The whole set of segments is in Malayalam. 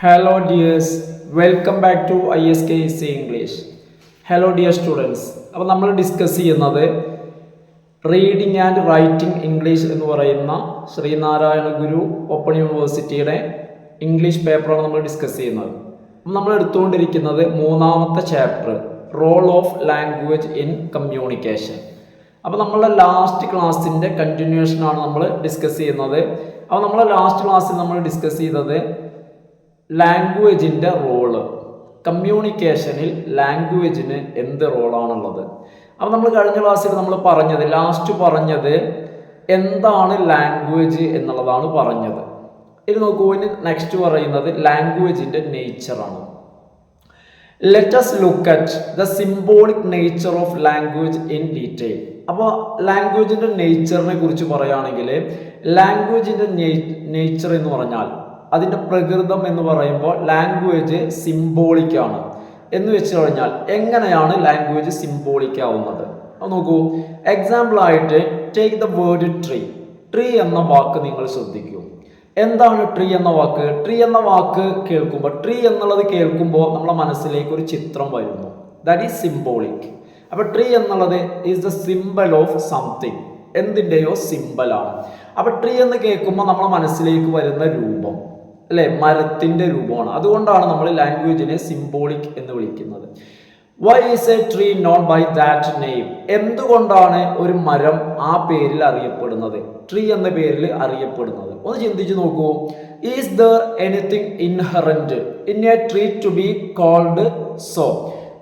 Hello dears, welcome back to ISKC English. Hello dear students. അപ്പോൾ നമ്മൾ ഡിസ്കസ് ചെയ്യുന്നത് റീഡിംഗ് ആൻഡ് റൈറ്റിംഗ് ഇംഗ്ലീഷ് എന്ന് പറയുന്ന ശ്രീനാരായണ ഗുരു ഓപ്പൺ യൂണിവേഴ്സിറ്റിയുടെ ഇംഗ്ലീഷ് പേപ്പറാണ് നമ്മൾ ഡിസ്കസ് ചെയ്യുന്നത്. നമ്മൾ എടുത്തുകൊണ്ടിരിക്കുന്നത് മൂന്നാമത്തെ chapter role of language in communication. അപ്പോൾ നമ്മളുടെ ലാസ്റ്റ് ക്ലാസ്സിൻ്റെ കണ്ടിന്യൂഷനാണ് നമ്മൾ ഡിസ്കസ് ചെയ്യുന്നത്. അപ്പോൾ നമ്മളെ ലാസ്റ്റ് ക്ലാസ്സിൽ നമ്മൾ ഡിസ്കസ് ചെയ്തത് ലാംഗ്വേജിൻ്റെ റോള്, കമ്മ്യൂണിക്കേഷനിൽ ലാംഗ്വേജിന് എന്ത് റോളാണുള്ളത്. അപ്പോൾ നമ്മൾ കഴിഞ്ഞ ക്ലാസ്സിൽ നമ്മൾ ലാസ്റ്റ് പറഞ്ഞത് എന്താണ് ലാംഗ്വേജ് എന്നുള്ളതാണ് പറഞ്ഞത്. ഇത് നോക്കൂ, ഇനി നെക്സ്റ്റ് പറയുന്നത് ലാംഗ്വേജിൻ്റെ നേച്ചറാണ്. Let us look at the symbolic nature of language in detail. അപ്പോൾ ലാംഗ്വേജിൻ്റെ നേച്ചറിനെ കുറിച്ച് പറയുകയാണെങ്കിൽ ലാംഗ്വേജിൻ്റെ നേച്ചർ എന്ന് പറഞ്ഞാൽ അതിൻ്റെ പ്രകൃതം എന്ന് പറയുമ്പോൾ ലാംഗ്വേജ് സിംബോളിക് ആണ് എന്ന് വെച്ച് കഴിഞ്ഞാൽ എങ്ങനെയാണ് ലാംഗ്വേജ് സിംബോളിക് ആവുന്നത് അത് നോക്കൂ. എക്സാമ്പിളായിട്ട് take the word tree. Tree എന്ന വാക്ക് നിങ്ങൾ ശ്രദ്ധിക്കൂ. എന്താണ് ട്രീ എന്ന വാക്ക്? ട്രീ എന്ന വാക്ക് കേൾക്കുമ്പോൾ, ട്രീ എന്നുള്ളത് കേൾക്കുമ്പോൾ നമ്മളെ മനസ്സിലേക്ക് ഒരു ചിത്രം വരുന്നു. That is symbolic. അപ്പോൾ ട്രീ എന്നുള്ളത് is the symbol of something, എന്തിൻ്റെയോ സിംബലാണ്. അപ്പോൾ ട്രീ എന്ന് കേൾക്കുമ്പോൾ നമ്മളെ മനസ്സിലേക്ക് വരുന്ന രൂപം അല്ലെ, മരത്തിൻ്റെ രൂപമാണ്. അതുകൊണ്ടാണ് നമ്മൾ ലാംഗ്വേജിനെ സിംബോളിക് എന്ന് വിളിക്കുന്നത്. Why is a tree not by that name? എന്തുകൊണ്ടാണ് ഒരു മരം ആ പേരിൽ അറിയപ്പെടുന്നത്, ട്രീ എന്ന പേരിൽ അറിയപ്പെടുന്നത്? ഒന്ന് ചിന്തിച്ചു നോക്കൂ. Is there anything inherent in a tree to be called so?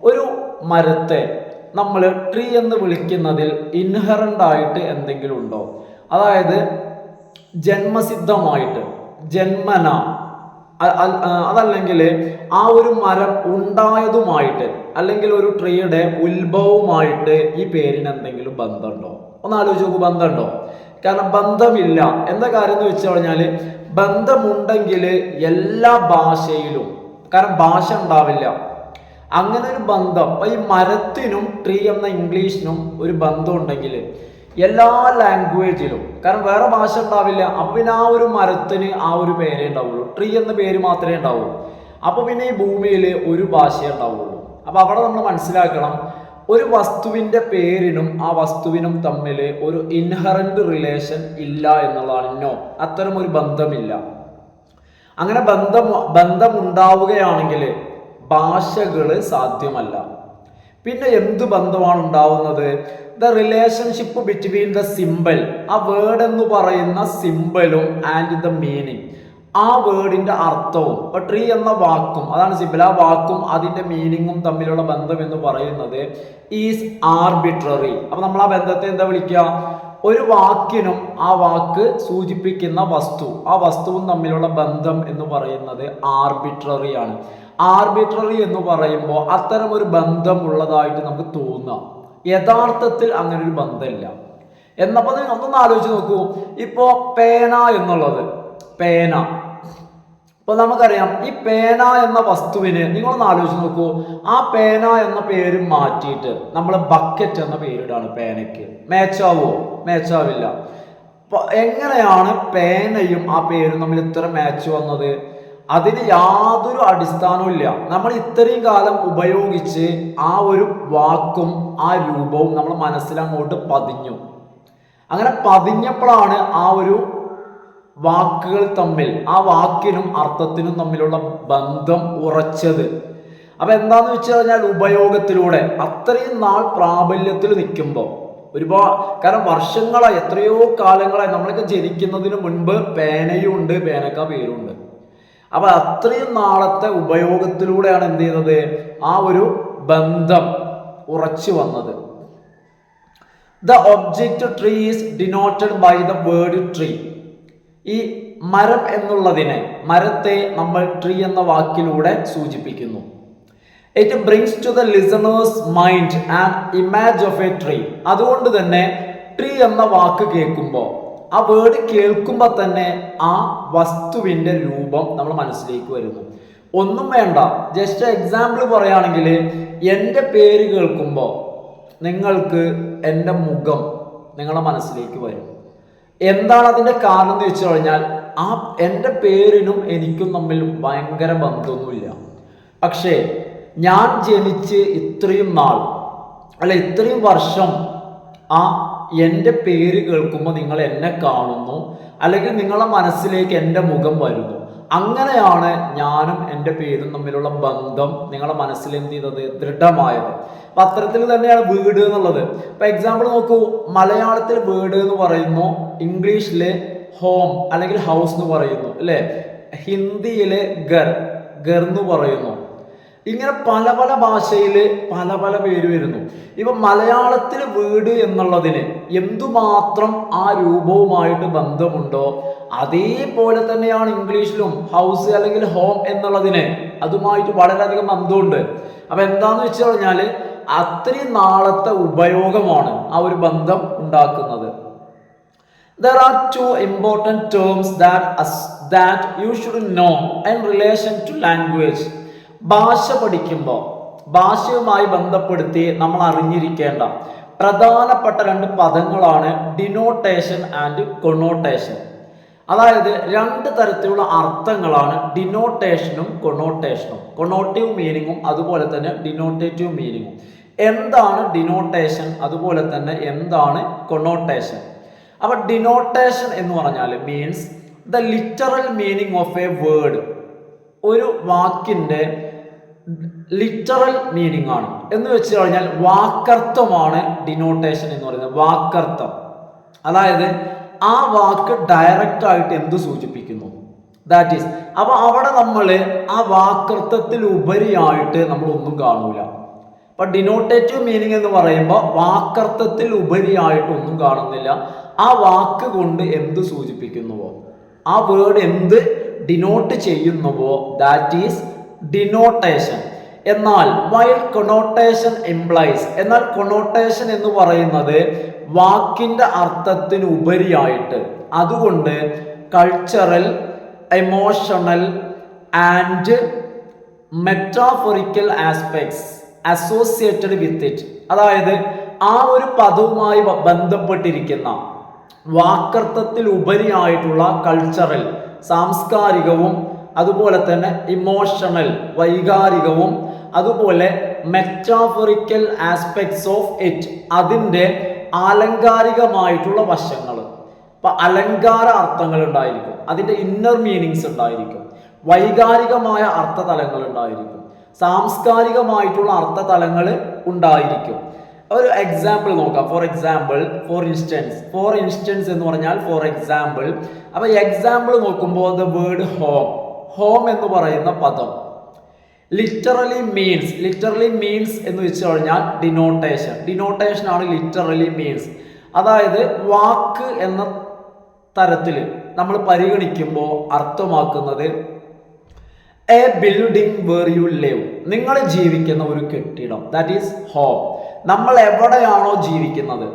ഒരു മരത്തെ നമ്മൾ ട്രീ എന്ന് വിളിക്കുന്നതിൽ ഇൻഹറന്റ് ആയിട്ട് എന്തെങ്കിലും ഉണ്ടോ? അതായത് ജന്മസിദ്ധമായിട്ട്, ജന്മന, അതല്ലെങ്കിൽ ആ ഒരു മരം ഉണ്ടായതുമായിട്ട്, അല്ലെങ്കിൽ ഒരു ട്രീയുടെ ഉത്ഭവമായിട്ട് ഈ പേരിന് എന്തെങ്കിലും ബന്ധമുണ്ടോ? ഒന്ന് ആലോചിച്ച് നോക്കൂ. ബന്ധമുണ്ടോ? കാരണം ബന്ധമില്ല. എന്താ കാര്യം എന്ന് വെച്ച് കഴിഞ്ഞാൽ ബന്ധമുണ്ടെങ്കിൽ എല്ലാ ഭാഷയിലും, കാരണം ഭാഷ ഉണ്ടാവില്ല, അങ്ങനെ ഒരു ബന്ധം. അപ്പം ഈ മരത്തിനും ട്രീ എന്ന ഇംഗ്ലീഷിനും ഒരു ബന്ധം ഉണ്ടെങ്കിൽ എല്ലാ ലാംഗ്വേജിലും, കാരണം വേറെ ഭാഷ ഉണ്ടാവില്ല, അപ്പം പിന്നെ ആ ഒരു മരത്തിന് ആ ഒരു പേരേ ഉണ്ടാവുള്ളൂ, ട്രീ എന്ന പേര് മാത്രമേ ഉണ്ടാവുള്ളൂ. അപ്പോൾ പിന്നെ ഈ ഭൂമിയിൽ ഒരു ഭാഷയേ ഉണ്ടാവുള്ളൂ. അപ്പോൾ അവിടെ നമ്മൾ മനസ്സിലാക്കണം, ഒരു വസ്തുവിൻ്റെ പേരിനും ആ വസ്തുവിനും തമ്മിൽ ഒരു ഇൻഹറന്റ് റിലേഷൻ ഇല്ല എന്നുള്ളതാണ്. നോ, അത്തരം ഒരു ബന്ധമില്ല. അങ്ങനെ ബന്ധമുണ്ടാവുകയാണെങ്കിൽ ഭാഷകൾ സാധ്യമല്ല. പിന്നെ എന്ത് ബന്ധമാണ് ഉണ്ടാവുന്നത്? The relationship between the simple, ആ വേർഡ് എന്ന് പറയുന്ന സിമ്പിളും ആൻഡ് ദ മീനിങ്, ആ വേർഡിന്റെ അർത്ഥവും. ഇപ്പൊ ട്രീ എന്ന വാക്കും, അതാണ് സിമ്പിൾ, ആ വാക്കും അതിന്റെ മീനിങ്ങും തമ്മിലുള്ള ബന്ധം എന്ന് പറയുന്നത് ഈസ് ആർബിട്രറി. അപ്പൊ നമ്മൾ ആ ബന്ധത്തെ എന്താ വിളിക്കുക? ഒരു വാക്കിനും ആ വാക്ക് സൂചിപ്പിക്കുന്ന വസ്തു, ആ വസ്തുവും തമ്മിലുള്ള ബന്ധം എന്ന് പറയുന്നത് ആർബിട്രറി ആണ്. ആർബിട്രറി എന്ന് പറയുമ്പോൾ അത്തരം ഒരു ബന്ധം ഉള്ളതായിട്ട് നമുക്ക് തോന്നാം. യഥാർത്ഥത്തിൽ അങ്ങനെ ഒരു ബന്ധമില്ല. എന്നപ്പോൾ ഒന്നൊന്ന് ആലോചിച്ച് നോക്കൂ. ഇപ്പോ പേന എന്നുള്ളത്, പേന, ഇപ്പൊ നമുക്കറിയാം ഈ പേന എന്ന വസ്തുവിന് നിങ്ങളൊന്ന് ആലോചിച്ച് നോക്കൂ. ആ പേന എന്ന പേര് മാറ്റിയിട്ട് നമ്മൾ ബക്കറ്റ് എന്ന പേരിടാണ് പേനയ്ക്ക്. മേച്ചാവോ? മേച്ചാവില്ല. എങ്ങനെയാണ് പേനയും ആ പേരും തമ്മിൽ ഇത്ര മാച്ച് വന്നത്? അതിന് യാതൊരു അടിസ്ഥാനവും ഇല്ല. നമ്മൾ ഇത്രയും കാലം ഉപയോഗിച്ച് ആ ഒരു വാക്കും ആ രൂപവും നമ്മൾ മനസ്സിലങ്ങോട്ട് പതിഞ്ഞു. അങ്ങനെ പതിഞ്ഞപ്പോഴാണ് ആ ഒരു വാക്കുകൾ തമ്മിൽ, ആ വാക്കിനും അർത്ഥത്തിനും തമ്മിലുള്ള ബന്ധം ഉറച്ചത്. അപ്പൊ എന്താന്ന് വെച്ച് കഴിഞ്ഞാൽ ഉപയോഗത്തിലൂടെ അത്രയും നാൾ പ്രാബല്യത്തിൽ നിൽക്കുമ്പോൾ ഒരുപാട്, കാരണം വർഷങ്ങളായി, എത്രയോ കാലങ്ങളായി, നമ്മളൊക്കെ ജനിക്കുന്നതിന് മുൻപ് പേനയും ഉണ്ട്, പേനക്ക പേരും ഉണ്ട്. അപ്പൊ അത്രയും നാളത്തെ ഉപയോഗത്തിലൂടെയാണ് എന്ത് ചെയ്തത്? ആ ഒരു ബന്ധം ഉറച്ചു വന്നത്. The object tree is denoted by the word tree. ഈ മരം എന്നുള്ളതിനെ, മരത്തെ നമ്മൾ ട്രീ എന്ന വാക്കിലൂടെ സൂചിപ്പിക്കുന്നു. It brings to the listener's mind an image of a tree. അതുകൊണ്ട് തന്നെ ട്രീ എന്ന വാക്ക് കേൾക്കുമ്പോൾ, ആ വേർഡ് കേൾക്കുമ്പോൾ തന്നെ ആ വസ്തുവിൻ്റെ രൂപം നമ്മൾ മനസ്സിലേക്ക് വരുന്നു. ഒന്നും വേണ്ട, ജസ്റ്റ് എക്സാമ്പിൾ പറയുകയാണെങ്കിൽ എൻ്റെ പേര് കേൾക്കുമ്പോൾ നിങ്ങൾക്ക് എൻ്റെ മുഖം നിങ്ങളുടെ മനസ്സിലേക്ക് വരും. എന്താണ് അതിൻ്റെ കാരണം എന്ന് വെച്ച് കഴിഞ്ഞാൽ എൻ്റെ പേരിനും എനിക്കും തമ്മിൽ ഭയങ്കര ബന്ധമൊന്നുമില്ല. പക്ഷേ ഞാൻ ജനിച്ച് ഇത്രയും നാൾ ഇത്രയും വർഷം എൻ്റെ പേര് കേൾക്കുമ്പോൾ നിങ്ങൾ എന്നെ കാണുന്നു, അല്ലെങ്കിൽ നിങ്ങളുടെ മനസ്സിലേക്ക് എൻ്റെ മുഖം വരുന്നു. അങ്ങനെയാണ് ഞാനും എൻ്റെ പേരും തമ്മിലുള്ള ബന്ധം നിങ്ങളുടെ മനസ്സിൽ എന്ത് ചെയ്തത്, ദൃഢമായത്. അപ്പം അത്തരത്തിൽ തന്നെയാണ് വീട് എന്നുള്ളത്. ഇപ്പം എക്സാമ്പിൾ നോക്കൂ, മലയാളത്തിൽ വീട് എന്ന് പറയുന്നു, ഇംഗ്ലീഷിൽ ഹോം അല്ലെങ്കിൽ ഹൗസ് എന്ന് പറയുന്നു അല്ലേ, ഹിന്ദിയില് ഗർ എന്ന് പറയുന്നു. ഇങ്ങനെ പല പല ഭാഷയിൽ പല പല പേര് വരുന്നു. ഇപ്പൊ മലയാളത്തിൽ വീട് എന്നുള്ളതിന് എന്തുമാത്രം ആ രൂപവുമായിട്ട് ബന്ധമുണ്ടോ അതേപോലെ തന്നെയാണ് ഇംഗ്ലീഷിലും ഹൗസ് അല്ലെങ്കിൽ ഹോം എന്നുള്ളതിന് അതുമായിട്ട് വളരെയധികം ബന്ധമുണ്ട്. അപ്പൊ എന്താന്ന് വെച്ച് കഴിഞ്ഞാൽ അത്രയും നാളത്തെ ഉപയോഗമാണ് ആ ഒരു ബന്ധം ഉണ്ടാക്കുന്നത്. There are two important terms that you should know in relation to language. ഭാഷ പഠിക്കുമ്പോൾ ഭാഷയുമായി ബന്ധപ്പെടുത്തി നമ്മൾ അറിഞ്ഞിരിക്കേണ്ട പ്രധാനപ്പെട്ട രണ്ട് പദങ്ങളാണ് ഡിനോട്ടേഷൻ ആൻഡ് കൊണോട്ടേഷൻ. അതായത് രണ്ട് തരത്തിലുള്ള അർത്ഥങ്ങളാണ് ഡിനോട്ടേഷനും കൊണോട്ടേഷനും. കൊണോട്ടീവ് മീനിങ്ങും അതുപോലെ തന്നെ ഡിനോട്ടേറ്റീവ് മീനിങ്ങും. എന്താണ് ഡിനോട്ടേഷൻ, അതുപോലെ തന്നെ എന്താണ് കൊണോട്ടേഷൻ? അപ്പൊ ഡിനോട്ടേഷൻ എന്ന് പറഞ്ഞാൽ means the literal meaning of A word. ഒരു വാക്കിന്റെ ലിറ്ററൽ മീനിങ് ആണ് എന്ന് വെച്ച് കഴിഞ്ഞാൽ വാക്കർത്ഥമാണ് ഡിനോട്ടേഷൻ എന്ന് പറയുന്നത്. വാക്കർത്ഥം, അതായത് ആ വാക്ക് ഡയറക്റ്റ് ആയിട്ട് എന്ത് സൂചിപ്പിക്കുന്നു, ദാറ്റ് ഈസ്. അപ്പൊ അവിടെ നമ്മൾ ആ വാക്കർത്ഥത്തിൽ ഉപരിയായിട്ട് നമ്മൾ ഒന്നും കാണൂല. അപ്പൊ ഡിനോട്ടേറ്റീവ് മീനിങ് എന്ന് പറയുമ്പോൾ വാക്കർത്ഥത്തിൽ ഉപരിയായിട്ട് ഒന്നും കാണുന്നില്ല. ആ വാക്ക് കൊണ്ട് എന്ത് സൂചിപ്പിക്കുന്നുവോ, ആ വേർഡ് എന്ത് ഡിനോട്ട് ചെയ്യുന്നുവോ, ദാറ്റ് ഈസ് ഡിനോട്ടേഷൻ. എന്നാൽ വൈൽ കൊണോട്ടേഷൻ ഇംപ്ലൈസ്, എന്നാൽ കൊണോട്ടേഷൻ എന്ന് പറയുന്നത് വാക്കിന്റെ അർത്ഥത്തിന് ഉപരിയായിട്ട്, അതുകൊണ്ട് cultural, emotional and metaphorical aspects associated with it. അതായത് ആ ഒരു പദവുമായി ബന്ധപ്പെട്ടിരിക്കുന്ന വാക്കർത്ഥത്തിൽ ഉപരിയായിട്ടുള്ള കൾച്ചറൽ സാംസ്കാരികവും, അതുപോലെ തന്നെ ഇമോഷണൽ വൈകാരികവും, അതുപോലെ മെറ്റാഫോറിക്കൽ ആസ്പെക്ട്സ് ഓഫ് ഇറ്റ് അതിൻ്റെ ആലങ്കാരികമായിട്ടുള്ള വശങ്ങൾ. അപ്പൊ അലങ്കാര അർത്ഥങ്ങൾ ഉണ്ടായിരിക്കും, അതിൻ്റെ ഇന്നർ മീനിങ്സ് ഉണ്ടായിരിക്കും, വൈകാരികമായ അർത്ഥതലങ്ങൾ ഉണ്ടായിരിക്കും, സാംസ്കാരികമായിട്ടുള്ള അർത്ഥതലങ്ങൾ ഉണ്ടായിരിക്കും. ഒരു എക്സാമ്പിൾ നോക്കാം. ഫോർ ഇൻസ്റ്റൻസ് എന്ന് പറഞ്ഞാൽ ഫോർ എക്സാമ്പിൾ. അപ്പൊ എക്സാമ്പിൾ നോക്കുമ്പോൾ ദ വേർഡ് ഹോം എന്ന് പറയുന്ന പദം ലിറ്ററലി മീൻസ് എന്ന് വെച്ച് കഴിഞ്ഞാൽ ഡിനോട്ടേഷൻ ആണ് ലിറ്ററലി മീൻസ്. അതായത് വാക്ക് എന്ന തരത്തിൽ നമ്മൾ പരിഗണിക്കുമ്പോൾ അർത്ഥമാക്കുന്നത് a building where you live, നിങ്ങൾ ജീവിക്കുന്ന ഒരു കെട്ടിടം, ദാറ്റ് ഈസ് ഹോം. നമ്മൾ എവിടെയാണോ ജീവിക്കുന്നത്.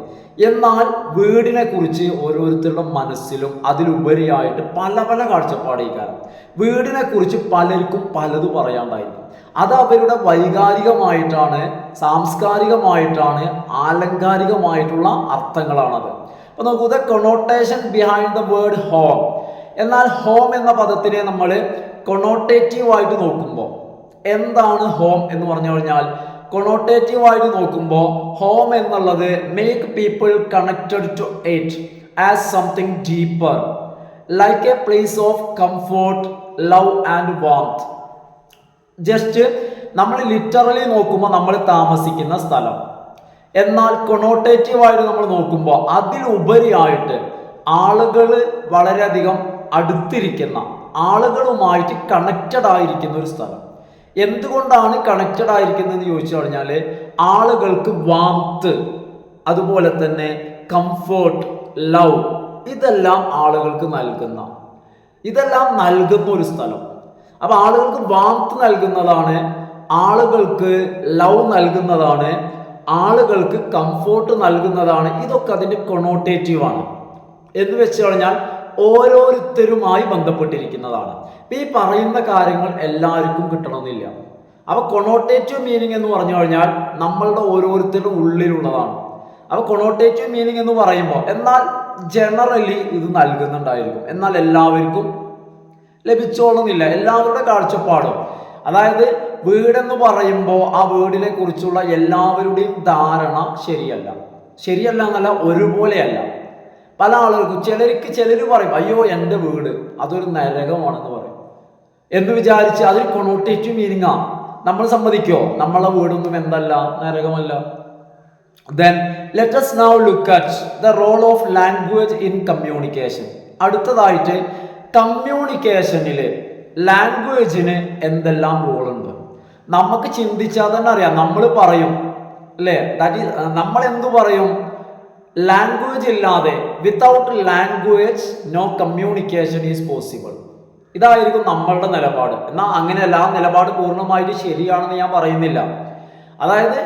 എന്നാൽ വീടിനെ കുറിച്ച് ഓരോരുത്തരുടെ മനസ്സിലും അതിലുപരിയായിട്ട് പല പല കാഴ്ചപ്പാടുകാരും. വീടിനെ കുറിച്ച് പലർക്കും പലതും പറയാണ്ടായിരിക്കും. അത് അവരുടെ വൈകാരികമായിട്ടാണ്, സാംസ്കാരികമായിട്ടാണ്, ആലങ്കാരികമായിട്ടുള്ള അർത്ഥങ്ങളാണത്. അപ്പൊ നോക്കൂ, the connotation behind the word home. എന്നാൽ ഹോം എന്ന പദത്തിനെ നമ്മൾ കൊണോട്ടേറ്റീവ് ആയിട്ട് നോക്കുമ്പോൾ എന്താണ് ഹോം എന്ന് പറഞ്ഞു കഴിഞ്ഞാൽ, കൊണോട്ടേറ്റീവ് ആയിട്ട് നോക്കുമ്പോൾ ഹോം എന്നുള്ളത് make people connected to it as something deeper, like a place of comfort, love and warmth. Just നമ്മൾ ലിറ്ററലി നോക്കുമ്പോൾ നമ്മൾ താമസിക്കുന്ന സ്ഥലം. എന്നാൽ കൊണോട്ടേറ്റീവ് ആയിട്ട് നമ്മൾ നോക്കുമ്പോൾ അതിലുപരിയായിട്ട് ആളുകൾ വളരെയധികം അടുത്തിരിക്കുന്ന, ആളുകളുമായിട്ട് കണക്റ്റഡ് ആയിരിക്കുന്ന ഒരു സ്ഥലം. എന്തുകൊണ്ടാണ് കണക്റ്റഡ് ആയിരിക്കുന്നതെന്ന് ചോദിച്ചു കഴിഞ്ഞാൽ ആളുകൾക്ക് വാംത്ത്, അതുപോലെ തന്നെ കംഫോർട്ട്, ലവ്, ഇതെല്ലാം ആളുകൾക്ക് നൽകുന്ന ഒരു സ്ഥലം. അപ്പൊ ആളുകൾക്ക് വാംത്ത് നൽകുന്നതാണ്, ആളുകൾക്ക് ലവ് നൽകുന്നതാണ്, ആളുകൾക്ക് കംഫോർട്ട് നൽകുന്നതാണ്. ഇതൊക്കെ അതിന്റെ കൊണോട്ടേറ്റീവ് ആണ്. എന്ന് വെച്ച് കഴിഞ്ഞാൽ ഓരോരുത്തരുമായി ബന്ധപ്പെട്ടിരിക്കുന്നതാണ്. ഇപ്പൊ ഈ പറയുന്ന കാര്യങ്ങൾ എല്ലാവർക്കും കിട്ടണമെന്നില്ല. അപ്പൊ കൊണോട്ടേറ്റീവ് മീനിങ് എന്ന് പറഞ്ഞു കഴിഞ്ഞാൽ നമ്മളുടെ ഓരോരുത്തരുടെ ഉള്ളിലുള്ളതാണ്. അപ്പൊ കൊണോട്ടേറ്റീവ് മീനിങ് എന്ന് പറയുമ്പോൾ, എന്നാൽ ജനറലി ഇത് നൽകുന്നുണ്ടായിരിക്കും, എന്നാൽ എല്ലാവർക്കും ലഭിച്ചോളുന്നില്ല. എല്ലാവരുടെ കാഴ്ചപ്പാടും, അതായത് വീടെന്ന് പറയുമ്പോൾ ആ വീടിനെ കുറിച്ചുള്ള എല്ലാവരുടെയും ധാരണ ശരിയല്ല എന്നല്ല, ഒരുപോലെയല്ല. പല ആളുകൾക്കും ചിലർ പറയും അയ്യോ എൻ്റെ വീട് അതൊരു നരകമാണെന്ന് പറയും എന്ന് വിചാരിച്ച് അതിൽ കൊണോട്ടേറ്റീവ് മീനിങ്ങാ. നമ്മൾ സമ്മതിക്കോ നമ്മളെ വീടൊന്നും എന്തല്ല, നരകമല്ല? Then let us now look at the role of language in communication. അടുത്തതായിട്ട് കമ്മ്യൂണിക്കേഷനിൽ ലാംഗ്വേജിന് എന്തെല്ലാം റോളുണ്ട് നമുക്ക് ചിന്തിച്ചാൽ തന്നെ അറിയാം. നമ്മൾ പറയും അല്ലേ, നമ്മൾ എന്തു പറയും? ലാംഗ്വേജ് ഇല്ലാതെ, without language no communication is possible. ഇതായിരിക്കും നമ്മളുടെ നിലപാട്. എന്നാൽ അങ്ങനെയല്ല, ആ നിലപാട് പൂർണ്ണമായിട്ട് ശരിയാണെന്ന് ഞാൻ പറയുന്നില്ല. അതായത്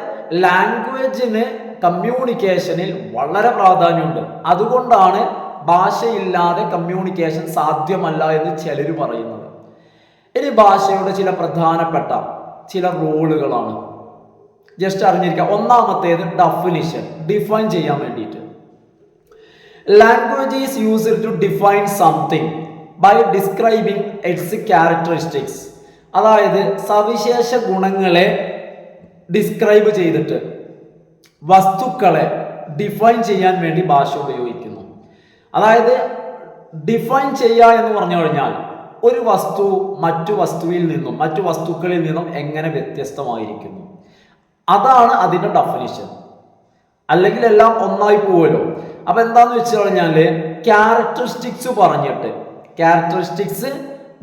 ലാംഗ്വേജിന് കമ്മ്യൂണിക്കേഷനിൽ വളരെ പ്രാധാന്യമുണ്ട്. അതുകൊണ്ടാണ് ഭാഷയില്ലാതെ കമ്മ്യൂണിക്കേഷൻ സാധ്യമല്ല എന്ന് ചിലർ പറയുന്നത്. ഇനി ഭാഷയുടെ ചില പ്രധാനപ്പെട്ട ചില റോളുകളാണ് ജസ്റ്റ് അറിഞ്ഞിരിക്കുക. ഒന്നാമത്തേത് ഡെഫിനിഷൻ, ഡിഫൈൻ ചെയ്യാൻ വേണ്ടിയിട്ട്. Language is used to define something by describing its characteristics. അതായത് സവിശേഷ ഗുണങ്ങളെ ഡിസ്ക്രൈബ് ചെയ്തിട്ട് വസ്തുക്കളെ ഡിഫൈൻ ചെയ്യാൻ വേണ്ടി ഭാഷ ഉപയോഗിക്കുന്നു. അതായത് ഡിഫൈൻ ചെയ്യുക എന്ന് പറഞ്ഞു കഴിഞ്ഞാൽ ഒരു വസ്തു മറ്റു വസ്തുക്കളിൽ നിന്നും എങ്ങനെ വ്യത്യസ്തമായിരിക്കുന്നു, അതാണ് അതിൻ്റെ ഡെഫിനിഷൻ. അല്ലെങ്കിൽ എല്ലാം ഒന്നായി പോവുമല്ലോ. അപ്പൊ എന്താന്ന് വെച്ച് കഴിഞ്ഞാല് ക്യാരക്ടറിസ്റ്റിക്സ് പറഞ്ഞിട്ട്, ക്യാരക്ടറിസ്റ്റിക്സ്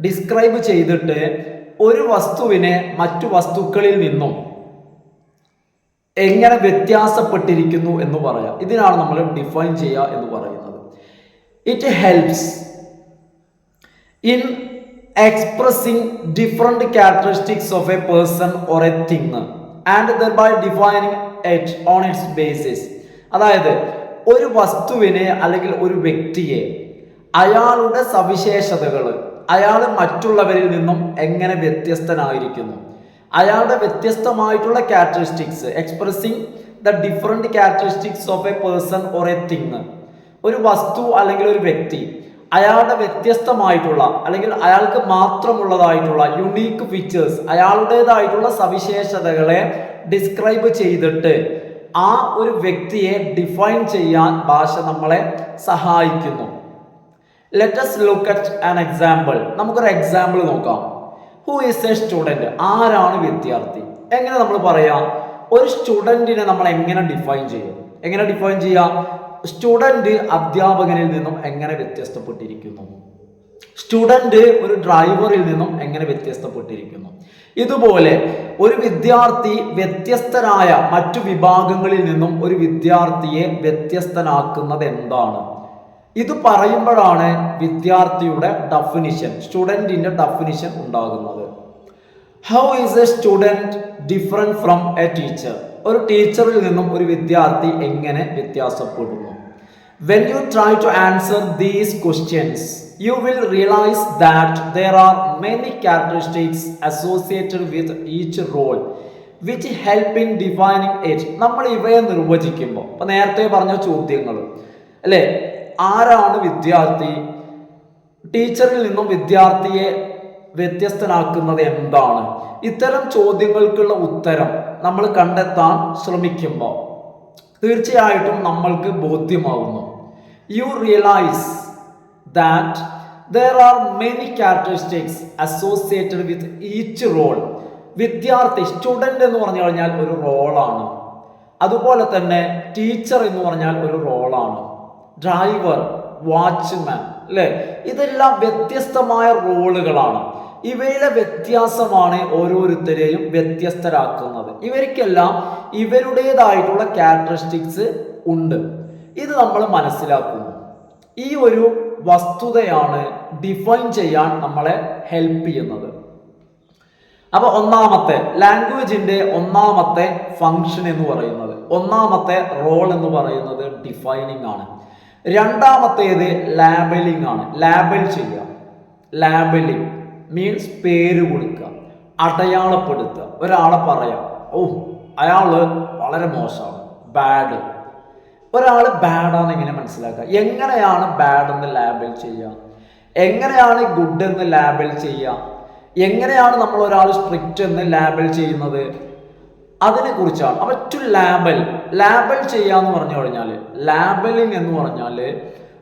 ഡിസ്ക്രൈബ് ചെയ്തിട്ട് ഒരു വസ്തുവിനെ മറ്റു വസ്തുക്കളിൽ നിന്നും എങ്ങനെ വ്യത്യാസപ്പെട്ടിരിക്കുന്നു എന്ന് പറയാം. ഇതിനാണ് നമ്മൾ ഡിഫൈൻ ചെയ്യുക എന്ന് പറയുന്നത്. It helps in expressing different characteristics of a person or a thing and thereby defining it on its basis. അതായത് ഒരു വസ്തുവിനെ അല്ലെങ്കിൽ ഒരു വ്യക്തിയെ അയാളുടെ സവിശേഷതകൾ, അയാൾ മറ്റുള്ളവരിൽ നിന്നും എങ്ങനെ വ്യത്യസ്തനായിരിക്കുന്നു, അയാളുടെ വ്യത്യസ്തമായിട്ടുള്ള characteristics, expressing the different characteristics of a person or a thing. ഒരു വസ്തു അല്ലെങ്കിൽ ഒരു വ്യക്തി അയാളുടെ വ്യത്യസ്തമായിട്ടുള്ള അല്ലെങ്കിൽ അയാൾക്ക് മാത്രമുള്ളതായിട്ടുള്ള യുണീക്ക് ഫീച്ചേഴ്സ്, അയാളുടേതായിട്ടുള്ള സവിശേഷതകളെ ഡിസ്ക്രൈബ് ചെയ്തിട്ട് ആ ഒരു വ്യക്തിയെ ഡിഫൈൻ ചെയ്യാൻ ഭാഷ നമ്മളെ സഹായിക്കുന്നു. Let us look at an example. നമുക്കൊരു എക്സാമ്പിൾ നോക്കാം. Who is A student? ആരാണ് വിദ്യാർത്ഥി? എങ്ങനെ നമ്മൾ പറയാം? ഒരു സ്റ്റുഡൻറ്റിനെ നമ്മൾ എങ്ങനെ ഡിഫൈൻ ചെയ്യും? സ്റ്റുഡൻറ് അധ്യാപകനിൽ നിന്നും എങ്ങനെ വ്യത്യസ്തപ്പെട്ടിരിക്കുന്നു, സ്റ്റുഡൻറ് ഒരു ഡ്രൈവറിൽ നിന്നും എങ്ങനെ വ്യത്യസ്തപ്പെട്ടിരിക്കുന്നു. ഇതുപോലെ ഒരു വിദ്യാർത്ഥി വ്യത്യസ്തരായ മറ്റു വിഭാഗങ്ങളിൽ നിന്നും ഒരു വിദ്യാർത്ഥിയെ വ്യത്യസ്തനാക്കുന്നത് എന്താണ്? ഇത് പറയുമ്പോഴാണ് വിദ്യാർത്ഥിയുടെ ഡെഫിനിഷൻ, സ്റ്റുഡൻറ്റിന്റെ ഡെഫിനിഷൻ ഉണ്ടാകുന്നത്. How is A student different from A teacher? ഒരു ടീച്ചറിൽ നിന്നും ഒരു വിദ്യാർത്ഥി എങ്ങനെ വ്യത്യാസപ്പെടുന്നു? When you try to answer these questions, you will realize that there are many characteristics associated with each role which help in defining it. നമ്മൾ ഇവയെ നിർവചിക്കുമ്പോൾ, ഇപ്പൊ നേരത്തെ പറഞ്ഞ ചോദ്യങ്ങൾ അല്ലെ, ആരാണ് വിദ്യാർത്ഥി, ടീച്ചറിൽ നിന്നും വിദ്യാർത്ഥിയെ വ്യത്യസ്തനാക്കുന്നത് എന്താണ്, ഇത്തരം ചോദ്യങ്ങൾക്കുള്ള ഉത്തരം നമ്മൾ കണ്ടെത്താൻ ശ്രമിക്കുമ്പോൾ തീർച്ചയായിട്ടും നമ്മൾക്ക് ബോധ്യമാവുന്നു. You realize that there are many characteristics associated with each role. വിദ്യാർത്ഥി, സ്റ്റുഡൻറ് എന്ന് പറഞ്ഞു കഴിഞ്ഞാൽ ഒരു റോളാണ്. അതുപോലെ തന്നെ ടീച്ചർ എന്ന് പറഞ്ഞാൽ ഒരു റോളാണ്. ഡ്രൈവർ, വാച്ച്മാൻ അല്ലേ, ഇതെല്ലാം വ്യത്യസ്തമായ റോളുകളാണ്. ഇവയിലെ വ്യത്യാസമാണ് ഓരോരുത്തരെയും വ്യത്യസ്തരാക്കുന്നത്. ഇവർക്കെല്ലാം ഇവരുടേതായിട്ടുള്ള ക്യാരക്ടറിസ്റ്റിക്സ് ഉണ്ട്. ഇത് നമ്മൾ മനസ്സിലാക്കുന്നു. ഈ ഒരു വസ്തുതയാണ് ഡിഫൈൻ ചെയ്യാൻ നമ്മളെ ഹെൽപ്പ് ചെയ്യുന്നത്. അപ്പൊ ഒന്നാമത്തെ ലാംഗ്വേജിന്റെ ഒന്നാമത്തെ ഫങ്ഷൻ എന്ന് പറയുന്നത്, ഒന്നാമത്തെ റോൾ എന്ന് പറയുന്നത് ഡിഫൈനിങ് ആണ്. രണ്ടാമത്തേത് ലാബലിംഗ് ആണ്. ലാബൽ ചെയ്യുക. ലാബലിംഗ് മീൻസ് പേര് കൊടുക്കുക, അടയാളപ്പെടുത്തുക. ഒരാളെ പറയാം, ഓ അയാള് വളരെ മോശമാണ്, ബാഡ്. ഒരാൾ ബാഡാന്ന് എങ്ങനെ മനസ്സിലാക്കുക? എങ്ങനെയാണ് ബാഡ് എന്ന് ലാബിൽ ചെയ്യുക? എങ്ങനെയാണ് ഗുഡ് എന്ന് ലാബിൽ ചെയ്യുക? എങ്ങനെയാണ് നമ്മൾ ഒരാൾ സ്ട്രിക്റ്റ് എന്ന് ലാബിൽ ചെയ്യുന്നത്? അതിനെ കുറിച്ചാണ്. അപ്പൊ ടു ലാബൽ ചെയ്യാന്ന് പറഞ്ഞു കഴിഞ്ഞാൽ, ലാബലിംഗ് എന്ന് പറഞ്ഞാൽ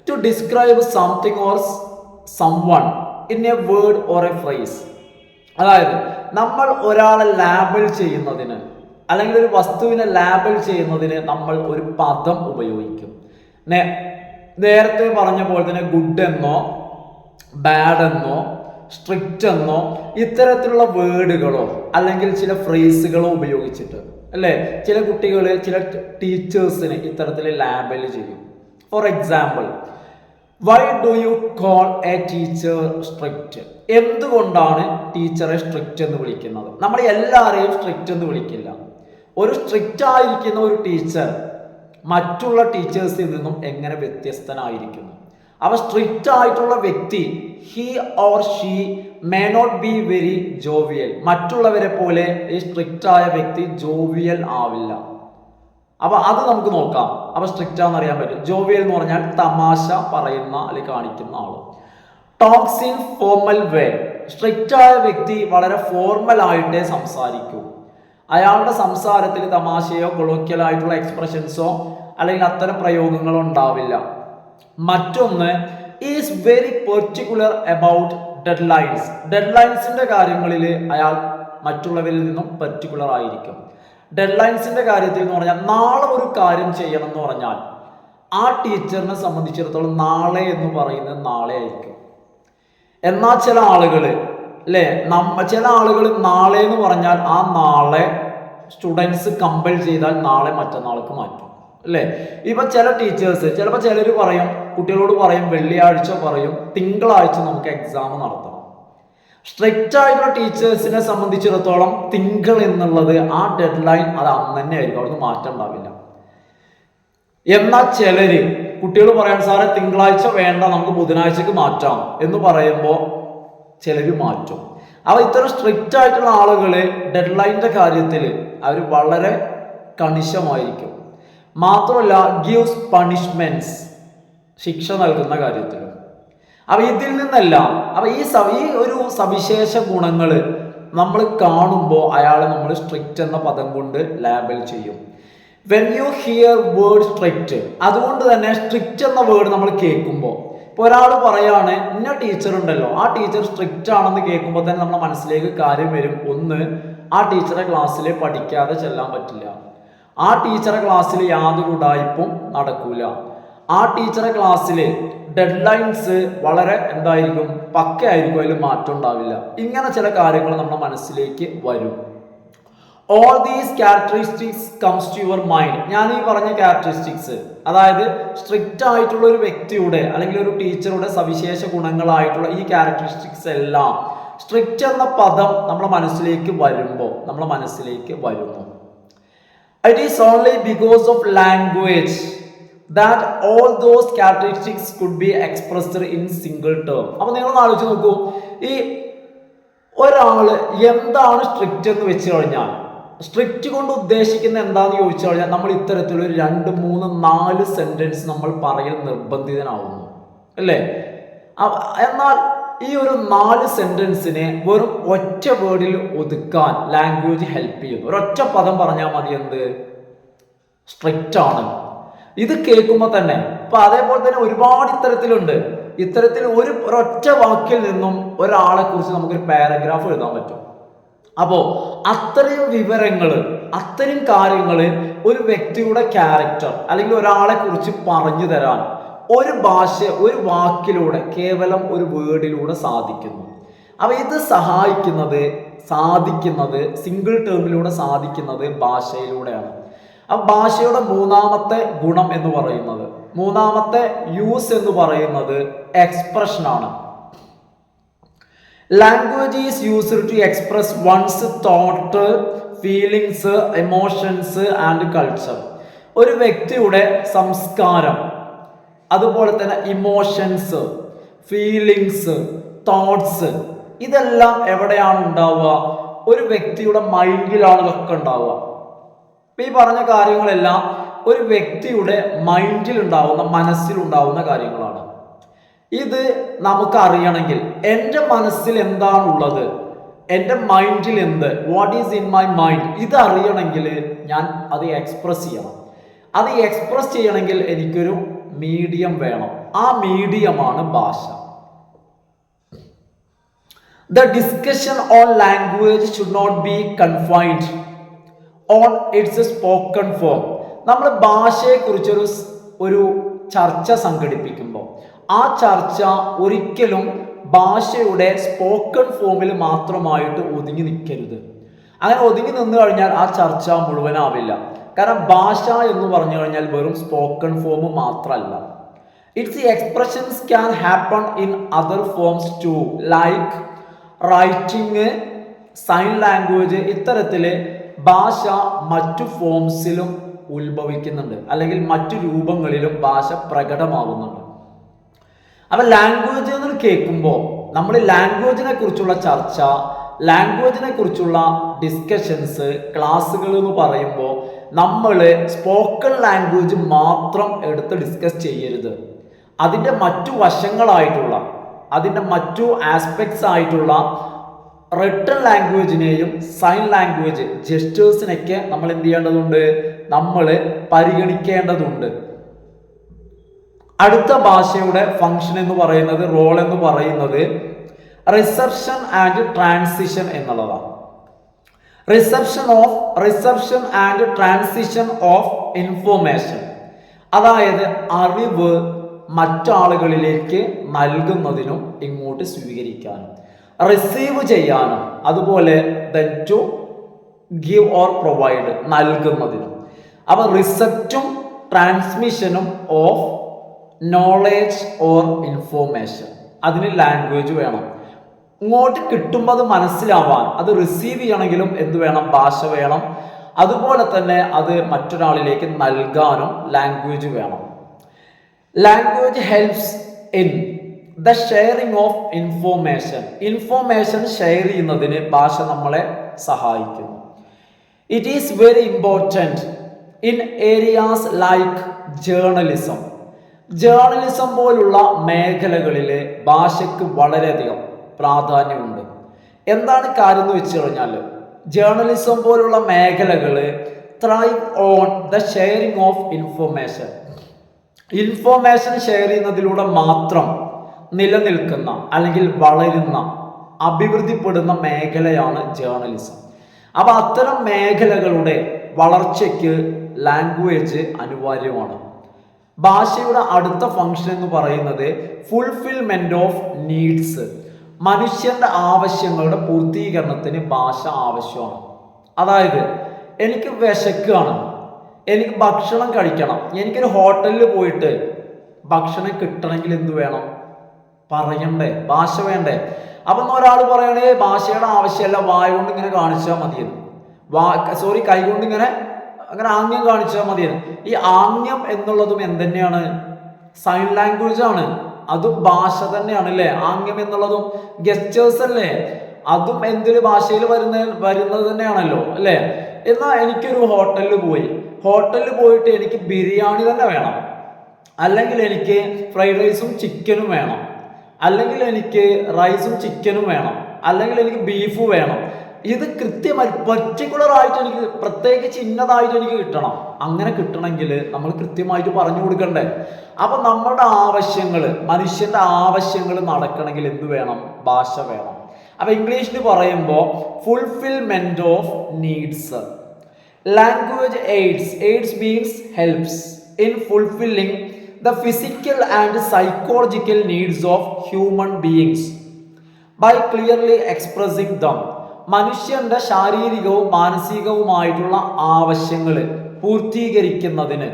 to describe something or someone in a word or a phrase. അതായത് നമ്മൾ ഒരാളെ ലാബൽ ചെയ്യുന്നതിന് അല്ലെങ്കിൽ ഒരു വസ്തുവിനെ ലാബൽ ചെയ്യുന്നതിന് നമ്മൾ ഒരു പദം ഉപയോഗിക്കും. നേരത്തെ പറഞ്ഞ പോലെ തന്നെ ഗുഡ് എന്നോ ബാഡ് എന്നോ സ്ട്രിക്റ്റ് എന്നോ ഇത്തരത്തിലുള്ള വേർഡുകളോ അല്ലെങ്കിൽ ചില ഫ്രേസുകളോ ഉപയോഗിച്ചിട്ട്, അല്ലേ, ചില കുട്ടികൾ ചില ടീച്ചേഴ്സിന് ഇത്തരത്തിൽ ലാബൽ ചെയ്യും. For example, why do you call A teacher strict? എന്തുകൊണ്ടാണ് ടീച്ചറെ സ്ട്രിക്റ്റ് എന്ന് വിളിക്കുന്നത്? നമ്മൾ എല്ലാവരെയും സ്ട്രിക്റ്റ് എന്ന് വിളിക്കില്ല. ഒരു സ്ട്രിക്റ്റ് ആയിരിക്കുന്ന ഒരു ടീച്ചർ മറ്റുള്ള ടീച്ചേഴ്സിൽ നിന്നും എങ്ങനെ വ്യത്യസ്തനായിരിക്കുന്നു? അവ സ്ട്രിക്റ്റ് ആയിട്ടുള്ള വ്യക്തി he or she may not be very jovial. മറ്റുള്ളവരെ പോലെ ഈ സ്ട്രിക്റ്റ് ആയ വ്യക്തി ജോവിയൽ ആവില്ല. അപ്പൊ അത് നമുക്ക് നോക്കാം. അപ്പൊ സ്ട്രിക്റ്റ് ആണെന്ന് അറിയാൻ പറ്റും. ജോവിയൽ എന്ന് പറഞ്ഞാൽ തമാശ പറയുന്ന അല്ലെങ്കിൽ കാണിക്കുന്ന ആള്. Talks in formal way. Strict ആയ വ്യക്തി വളരെ ഫോർമൽ ആയിട്ടേ സംസാരിക്കൂ. അയാളുടെ സംസാരത്തിൽ തമാശയോ കൊളോക്കിയലായിട്ടുള്ള എക്സ്പ്രഷൻസോ അല്ലെങ്കിൽ അത്തരം പ്രയോഗങ്ങളോ ഉണ്ടാവില്ല. മറ്റൊന്ന്, is very particular about deadlines. ഡെഡ് ലൈൻസിന്റെ കാര്യങ്ങളിൽ അയാൾ മറ്റുള്ളവരിൽ നിന്നും പെർട്ടിക്കുലർ ആയിരിക്കും. ഡെഡ് ലൈൻസിന്റെ കാര്യത്തിൽ എന്ന് പറഞ്ഞാൽ നാളെ ഒരു കാര്യം ചെയ്യണം എന്ന് പറഞ്ഞാൽ ആ ടീച്ചറിനെ സംബന്ധിച്ചിടത്തോളം നാളെ എന്ന് പറയുന്നത് നാളെ ആയിരിക്കും. എന്നാൽ ചില ആളുകൾ, അല്ലേ, ചില ആളുകൾ നാളെ എന്ന് പറഞ്ഞാൽ ആ നാളെ സ്റ്റുഡൻസ് കമ്പൽ ചെയ്താൽ നാളെ മറ്റന്നാൾക്ക് മാറ്റും, അല്ലേ. ഇപ്പൊ ചില ടീച്ചേഴ്സ് ചിലപ്പോൾ ചിലർ പറയും, കുട്ടികളോട് പറയും വെള്ളിയാഴ്ച പറയും തിങ്കളാഴ്ച നമുക്ക് എക്സാം നടത്തണം. സ്ട്രിക്റ്റ് ആയിട്ടുള്ള ടീച്ചേഴ്സിനെ സംബന്ധിച്ചിടത്തോളം തിങ്കൾ എന്നുള്ളത് ആ ഡെഡ് ലൈൻ അത് അന്ന് തന്നെ ആയിരിക്കും, അവിടുന്ന് മാറ്റം ഉണ്ടാവില്ല. എന്നാൽ ചിലര് കുട്ടികൾ പറയാൻ സാറേ തിങ്കളാഴ്ച വേണ്ട നമുക്ക് ബുധനാഴ്ചക്ക് മാറ്റാം എന്ന് പറയുമ്പോൾ ചിലര് മാറ്റും. അവ ഇത്തരം സ്ട്രിക്റ്റ് ആയിട്ടുള്ള ആളുകള് ഡെഡ് ലൈനിന്റെ കാര്യത്തിൽ അവർ വളരെ കണിശമായിരിക്കും. മാത്രമല്ല ഗീവ്സ് പണിഷ്മെന്റ്സ്, ശിക്ഷ നൽകുന്ന കാര്യത്തിലും. അപ്പൊ ഇതിൽ നിന്നെല്ലാം അപ്പൊ ഈ ഒരു സവിശേഷ ഗുണങ്ങൾ നമ്മൾ കാണുമ്പോൾ അയാളെ നമ്മൾ സ്ട്രിക്റ്റ് എന്ന പദം കൊണ്ട് ലാബൽ ചെയ്യും. When you here word strict, അതുകൊണ്ട് തന്നെ സ്ട്രിക്റ്റ് എന്ന വേർഡ് നമ്മൾ കേൾക്കുമ്പോൾ, ഇപ്പോൾ ഒരാൾ പറയാണ് ഇന്ന ടീച്ചർ ഉണ്ടല്ലോ, ആ ടീച്ചർ സ്ട്രിക്റ്റ് ആണെന്ന് കേൾക്കുമ്പോൾ തന്നെ നമ്മുടെ മനസ്സിലേക്ക് കാര്യം വരും. ഒന്ന്, ആ ടീച്ചറെ ക്ലാസ്സിൽ പഠിക്കാതെ ചെല്ലാൻ പറ്റില്ല. ആ ടീച്ചറെ ക്ലാസ്സിൽ യാതൊരു ഉടായിപ്പും നടക്കൂല. ആ ടീച്ചറെ ക്ലാസ്സിൽ ഡെഡ് ലൈൻസ് വളരെ എന്തായിരിക്കും, പക്കയായിരിക്കും, അതിൽ മാറ്റം ഉണ്ടാവില്ല. ഇങ്ങനെ ചില കാര്യങ്ങൾ നമ്മുടെ മനസ്സിലേക്ക് വരും. All these characteristics comes to your mind. ഞാൻ ഈ പറഞ്ഞ ക്യാരക്ടറിസ്റ്റിക്സ്, അതായത് സ്ട്രിക്റ്റ് ആയിട്ടുള്ള ഒരു വ്യക്തിയുടെ അല്ലെങ്കിൽ ഒരു ടീച്ചറുടെ സവിശേഷ ഗുണങ്ങളായിട്ടുള്ള ഈ ക്യാരക്ടറിസ്റ്റിക്സ് എല്ലാം സ്ട്രിക്റ്റ് എന്ന പദം നമ്മുടെ മനസ്സിലേക്ക് വരുന്നു. It is only because of language that all those characteristics could be expressed in single term. അപ്പോൾ നിങ്ങൾ ആലോചിച്ച് നോക്കൂ, ഈ ഒരാള് എന്താണ് സ്ട്രിക്റ്റ് എന്ന് വെച്ച് കഴിഞ്ഞാൽ, സ്ട്രിക്റ്റ് കൊണ്ട് ഉദ്ദേശിക്കുന്ന എന്താന്ന് ചോദിച്ചു കഴിഞ്ഞാൽ നമ്മൾ ഇത്തരത്തിലൊരു 2, 3, 4 സെന്റൻസ് നമ്മൾ പറയൽ നിർബന്ധിതനാവുന്നു, അല്ലേ. എന്നാൽ ഈ ഒരു 4 സെന്റൻസിനെ വെറും ഒറ്റ വേർഡിൽ ഒതുക്കാൻ ലാംഗ്വേജ് ഹെൽപ്പ് ചെയ്യുന്നു. ഒരൊറ്റ പദം പറഞ്ഞാൽ മതി, എന്ത്, സ്ട്രിക്റ്റ് ആണ്. ഇത് കേൾക്കുമ്പോൾ തന്നെ ഇപ്പൊ അതേപോലെ തന്നെ ഒരുപാട് ഇത്തരത്തിലുണ്ട്. ഇത്തരത്തിൽ ഒരൊറ്റ വാക്കിൽ നിന്നും ഒരാളെ കുറിച്ച് നമുക്കൊരു പാരഗ്രാഫ് എഴുതാൻ പറ്റും. അപ്പോ അത്രയും വിവരങ്ങൾ, അത്രയും കാര്യങ്ങൾ ഒരു വ്യക്തിയുടെ ക്യാരക്ടർ അല്ലെങ്കിൽ ഒരാളെ കുറിച്ച് പറഞ്ഞു തരാൻ ഒരു വാക്കിലൂടെ, കേവലം ഒരു വേർഡിലൂടെ സാധിക്കുന്നു. അപ്പൊ ഇത് സാധിക്കുന്നത് സിംഗിൾ ടേമിലൂടെ സാധിക്കുന്നത് ഭാഷയിലൂടെയാണ്. അപ്പൊ ഭാഷയുടെ മൂന്നാമത്തെ ഗുണം എന്ന് പറയുന്നത്, മൂന്നാമത്തെ യൂസ് എന്ന് പറയുന്നത് എക്സ്പ്രഷൻ ആണ്. Language is used to express one's thought, feelings, emotions and culture. ഒരു വ്യക്തിയുടെ സംസ്കാരം, അതുപോലെ തന്നെ ഇമോഷൻസ്, ഫീലിങ്സ്, തോട്ട്സ്, ഇതെല്ലാം എവിടെയാണ് ഉണ്ടാവുക? ഒരു വ്യക്തിയുടെ മൈൻഡിലാണ് ഇതൊക്കെ ഉണ്ടാവുക. ഈ പറഞ്ഞ കാര്യങ്ങളെല്ലാം ഒരു വ്യക്തിയുടെ മൈൻഡിൽ ഉണ്ടാവുന്ന, മനസ്സിലുണ്ടാവുന്ന കാര്യങ്ങളാണ്. ഇത് നമുക്ക് അറിയണമെങ്കിൽ എൻ്റെ മനസ്സിൽ എന്താണുള്ളത്, എൻ്റെ മൈൻഡിൽ എന്ത്, what is in my mind, ഇത് അറിയണമെങ്കിൽ ഞാൻ അത് എക്സ്പ്രസ് ചെയ്യണം. അത് എക്സ്പ്രസ് ചെയ്യണമെങ്കിൽ എനിക്കൊരു മീഡിയം വേണം. ആ മീഡിയമാണ് ഭാഷ. The discussion on language should not be confined on its spoken form. നമ്മൾ ഭാഷയെക്കുറിച്ചൊരു ഒരു ചർച്ച സംഘടിപ്പിക്കുമ്പോൾ ആ ചർച്ച ഒരിക്കലും ഭാഷയുടെ സ്പോക്കൺ ഫോമിൽ മാത്രമായിട്ട് ഒതുങ്ങി നിൽക്കരുത്. അങ്ങനെ ഒതുങ്ങി നിന്ന് കഴിഞ്ഞാൽ ആ ചർച്ച മുഴുവനാവില്ല. കാരണം ഭാഷ എന്ന് പറഞ്ഞു കഴിഞ്ഞാൽ വെറും സ്പോക്കൺ ഫോം മാത്രമല്ല. It's expressions can happen in other forms too, like writing, sign language. ഇത്തരത്തിൽ ഭാഷ മറ്റു ഫോംസിലും ഉത്ഭവിക്കുന്നുണ്ട്, അല്ലെങ്കിൽ മറ്റു രൂപങ്ങളിലും ഭാഷ പ്രകടമാകുന്നുണ്ട്. അപ്പം ലാംഗ്വേജ് എന്ന് കേൾക്കുമ്പോൾ നമ്മൾ ലാംഗ്വേജിനെ കുറിച്ചുള്ള ചർച്ച, ലാംഗ്വേജിനെ കുറിച്ചുള്ള ഡിസ്കഷൻസ്, ക്ലാസ്സുകൾ എന്ന് പറയുമ്പോൾ നമ്മൾ സ്പോക്കൺ ലാംഗ്വേജ് മാത്രം എടുത്ത് ഡിസ്കസ് ചെയ്യരുത്. അതിൻ്റെ മറ്റു വശങ്ങളായിട്ടുള്ള, അതിൻ്റെ മറ്റു ആസ്പെക്ട്സ് ആയിട്ടുള്ള റിട്ടൺ ലാംഗ്വേജിനെയും സൈൻ ലാംഗ്വേജ്, ജെസ്റ്റേഴ്സിനൊക്കെ നമ്മൾ എന്ത് ചെയ്യേണ്ടതുണ്ട്, നമ്മൾ പരിഗണിക്കേണ്ടതുണ്ട്. അടുത്ത ഭാഷയുടെ ഫംഗ്ഷൻ എന്ന് പറയുന്നത്, റോൾ എന്ന് പറയുന്നത് റിസപ്ഷൻ ആൻഡ് ട്രാൻസിഷൻ എന്നുള്ളതാണ്. Reception and transition of information, അതായത് അറിവ് മറ്റാളുകളിലേക്ക് നൽകുന്നതിനും ഇങ്ങോട്ട് സ്വീകരിക്കാനും, റിസീവ് ചെയ്യാനും, അതുപോലെ then to give or provide, നൽകുന്നതിനും. അപ്പോൾ റിസപ്റ്റും ട്രാൻസ്മിഷനും ഓഫ് നോളേജ് ഓർ ഇൻഫോർമേഷൻ, അതിന് ലാംഗ്വേജ് വേണം. ഇങ്ങോട്ട് കിട്ടുമ്പോൾ അത് മനസ്സിലാവാൻ, അത് റിസീവ് ചെയ്യണമെങ്കിലും എന്ത് വേണം, ഭാഷ വേണം. അതുപോലെ തന്നെ അത് മറ്റൊരാളിലേക്ക് നൽകാനും ലാംഗ്വേജ് വേണം. Language helps in the sharing of information share ചെയ്യുന്നതിന് ഭാഷ നമ്മളെ സഹായിക്കുന്നു. It is very important in areas like journalism പോലുള്ള മേഖലകളിൽ ഭാഷയ്ക്ക് വളരെയധികം പ്രാധാന്യമുണ്ട്. എന്താണ് കാര്യം എന്ന് വെച്ച് കഴിഞ്ഞാൽ, ജേർണലിസം പോലുള്ള മേഖലകൾ thrive on the sharing of information share ചെയ്യുന്നതിലൂടെ മാത്രം നിലനിൽക്കുന്ന, അല്ലെങ്കിൽ വളരുന്ന, അഭിവൃദ്ധിപ്പെടുന്ന മേഖലയാണ് ജേർണലിസം. അപ്പോൾ അത്തരം മേഖലകളുടെ വളർച്ചയ്ക്ക് ലാംഗ്വേജ് അനിവാര്യമാണ്. ഭാഷയുടെ അടുത്ത ഫംഗ്ഷൻ എന്ന് പറയുന്നത് ഫുൾഫിൽമെന്റ് ഓഫ് നീഡ്സ്. മനുഷ്യന്റെ ആവശ്യങ്ങളുടെ പൂർത്തീകരണത്തിന് ഭാഷ ആവശ്യമാണ്. അതായത് എനിക്ക് വിശക്കുകയാണ്, എനിക്ക് ഭക്ഷണം കഴിക്കണം, എനിക്കൊരു ഹോട്ടലിൽ പോയിട്ട് ഭക്ഷണം കിട്ടണമെങ്കിൽ എന്ത് വേണം, പറയണ്ടേ, ഭാഷ വേണ്ടേ. അപ്പം ഒരാൾ പറയണേ ഭാഷയുടെ ആവശ്യമല്ല, വായ കൊണ്ട് ഇങ്ങനെ കാണിച്ചാൽ മതിയെന്ന്, കൈ കൊണ്ട് ഇങ്ങനെ ആംഗ്യം കാണിച്ചാൽ മതിയെന്ന്. ഈ ആംഗ്യം എന്നുള്ളതും എന്തെന്നെയാണ്, സൈൻ ലാംഗ്വേജ് ആണ്. അതും ഭാഷ തന്നെയാണ് അല്ലേ. ആംഗ്യം എന്നുള്ളതും ഗെസ്റ്റേഴ്സ് അല്ലേ, അതും എന്തൊരു ഭാഷയിൽ വരുന്നത് തന്നെയാണല്ലോ അല്ലേ. എന്നാൽ എനിക്കൊരു ഹോട്ടലിൽ പോയിട്ട് എനിക്ക് ബിരിയാണി തന്നെ വേണം, അല്ലെങ്കിൽ എനിക്ക് ഫ്രൈഡ് റൈസും ചിക്കനും വേണം, അല്ലെങ്കിൽ എനിക്ക് റൈസും ചിക്കനും വേണം, അല്ലെങ്കിൽ എനിക്ക് ബീഫ് വേണം. ഇത് കൃത്യമായി പർട്ടിക്കുലർ ആയിട്ട് എനിക്ക് പ്രത്യേകിച്ച് ഇന്നതായിട്ട് എനിക്ക് കിട്ടണം. അങ്ങനെ കിട്ടണമെങ്കിൽ നമ്മൾ കൃത്യമായിട്ട് പറഞ്ഞു കൊടുക്കണ്ടേ. അപ്പൊ നമ്മുടെ ആവശ്യങ്ങൾ, മനുഷ്യന്റെ ആവശ്യങ്ങൾ നടക്കണമെങ്കിൽ എന്ത് വേണം, ഭാഷ വേണം. അപ്പൊ ഇംഗ്ലീഷിൽ പറയുമ്പോൾ fulfilment of needs. Language AIDS means helps in fulfilling the physical and psychological needs of human beings by clearly expressing them. മനുഷ്യന്റെ ശാരീരികവും മാനസികവുമായിട്ടുള്ള ആവശ്യങ്ങൾ പൂർത്തീകരിക്കുന്നതിന്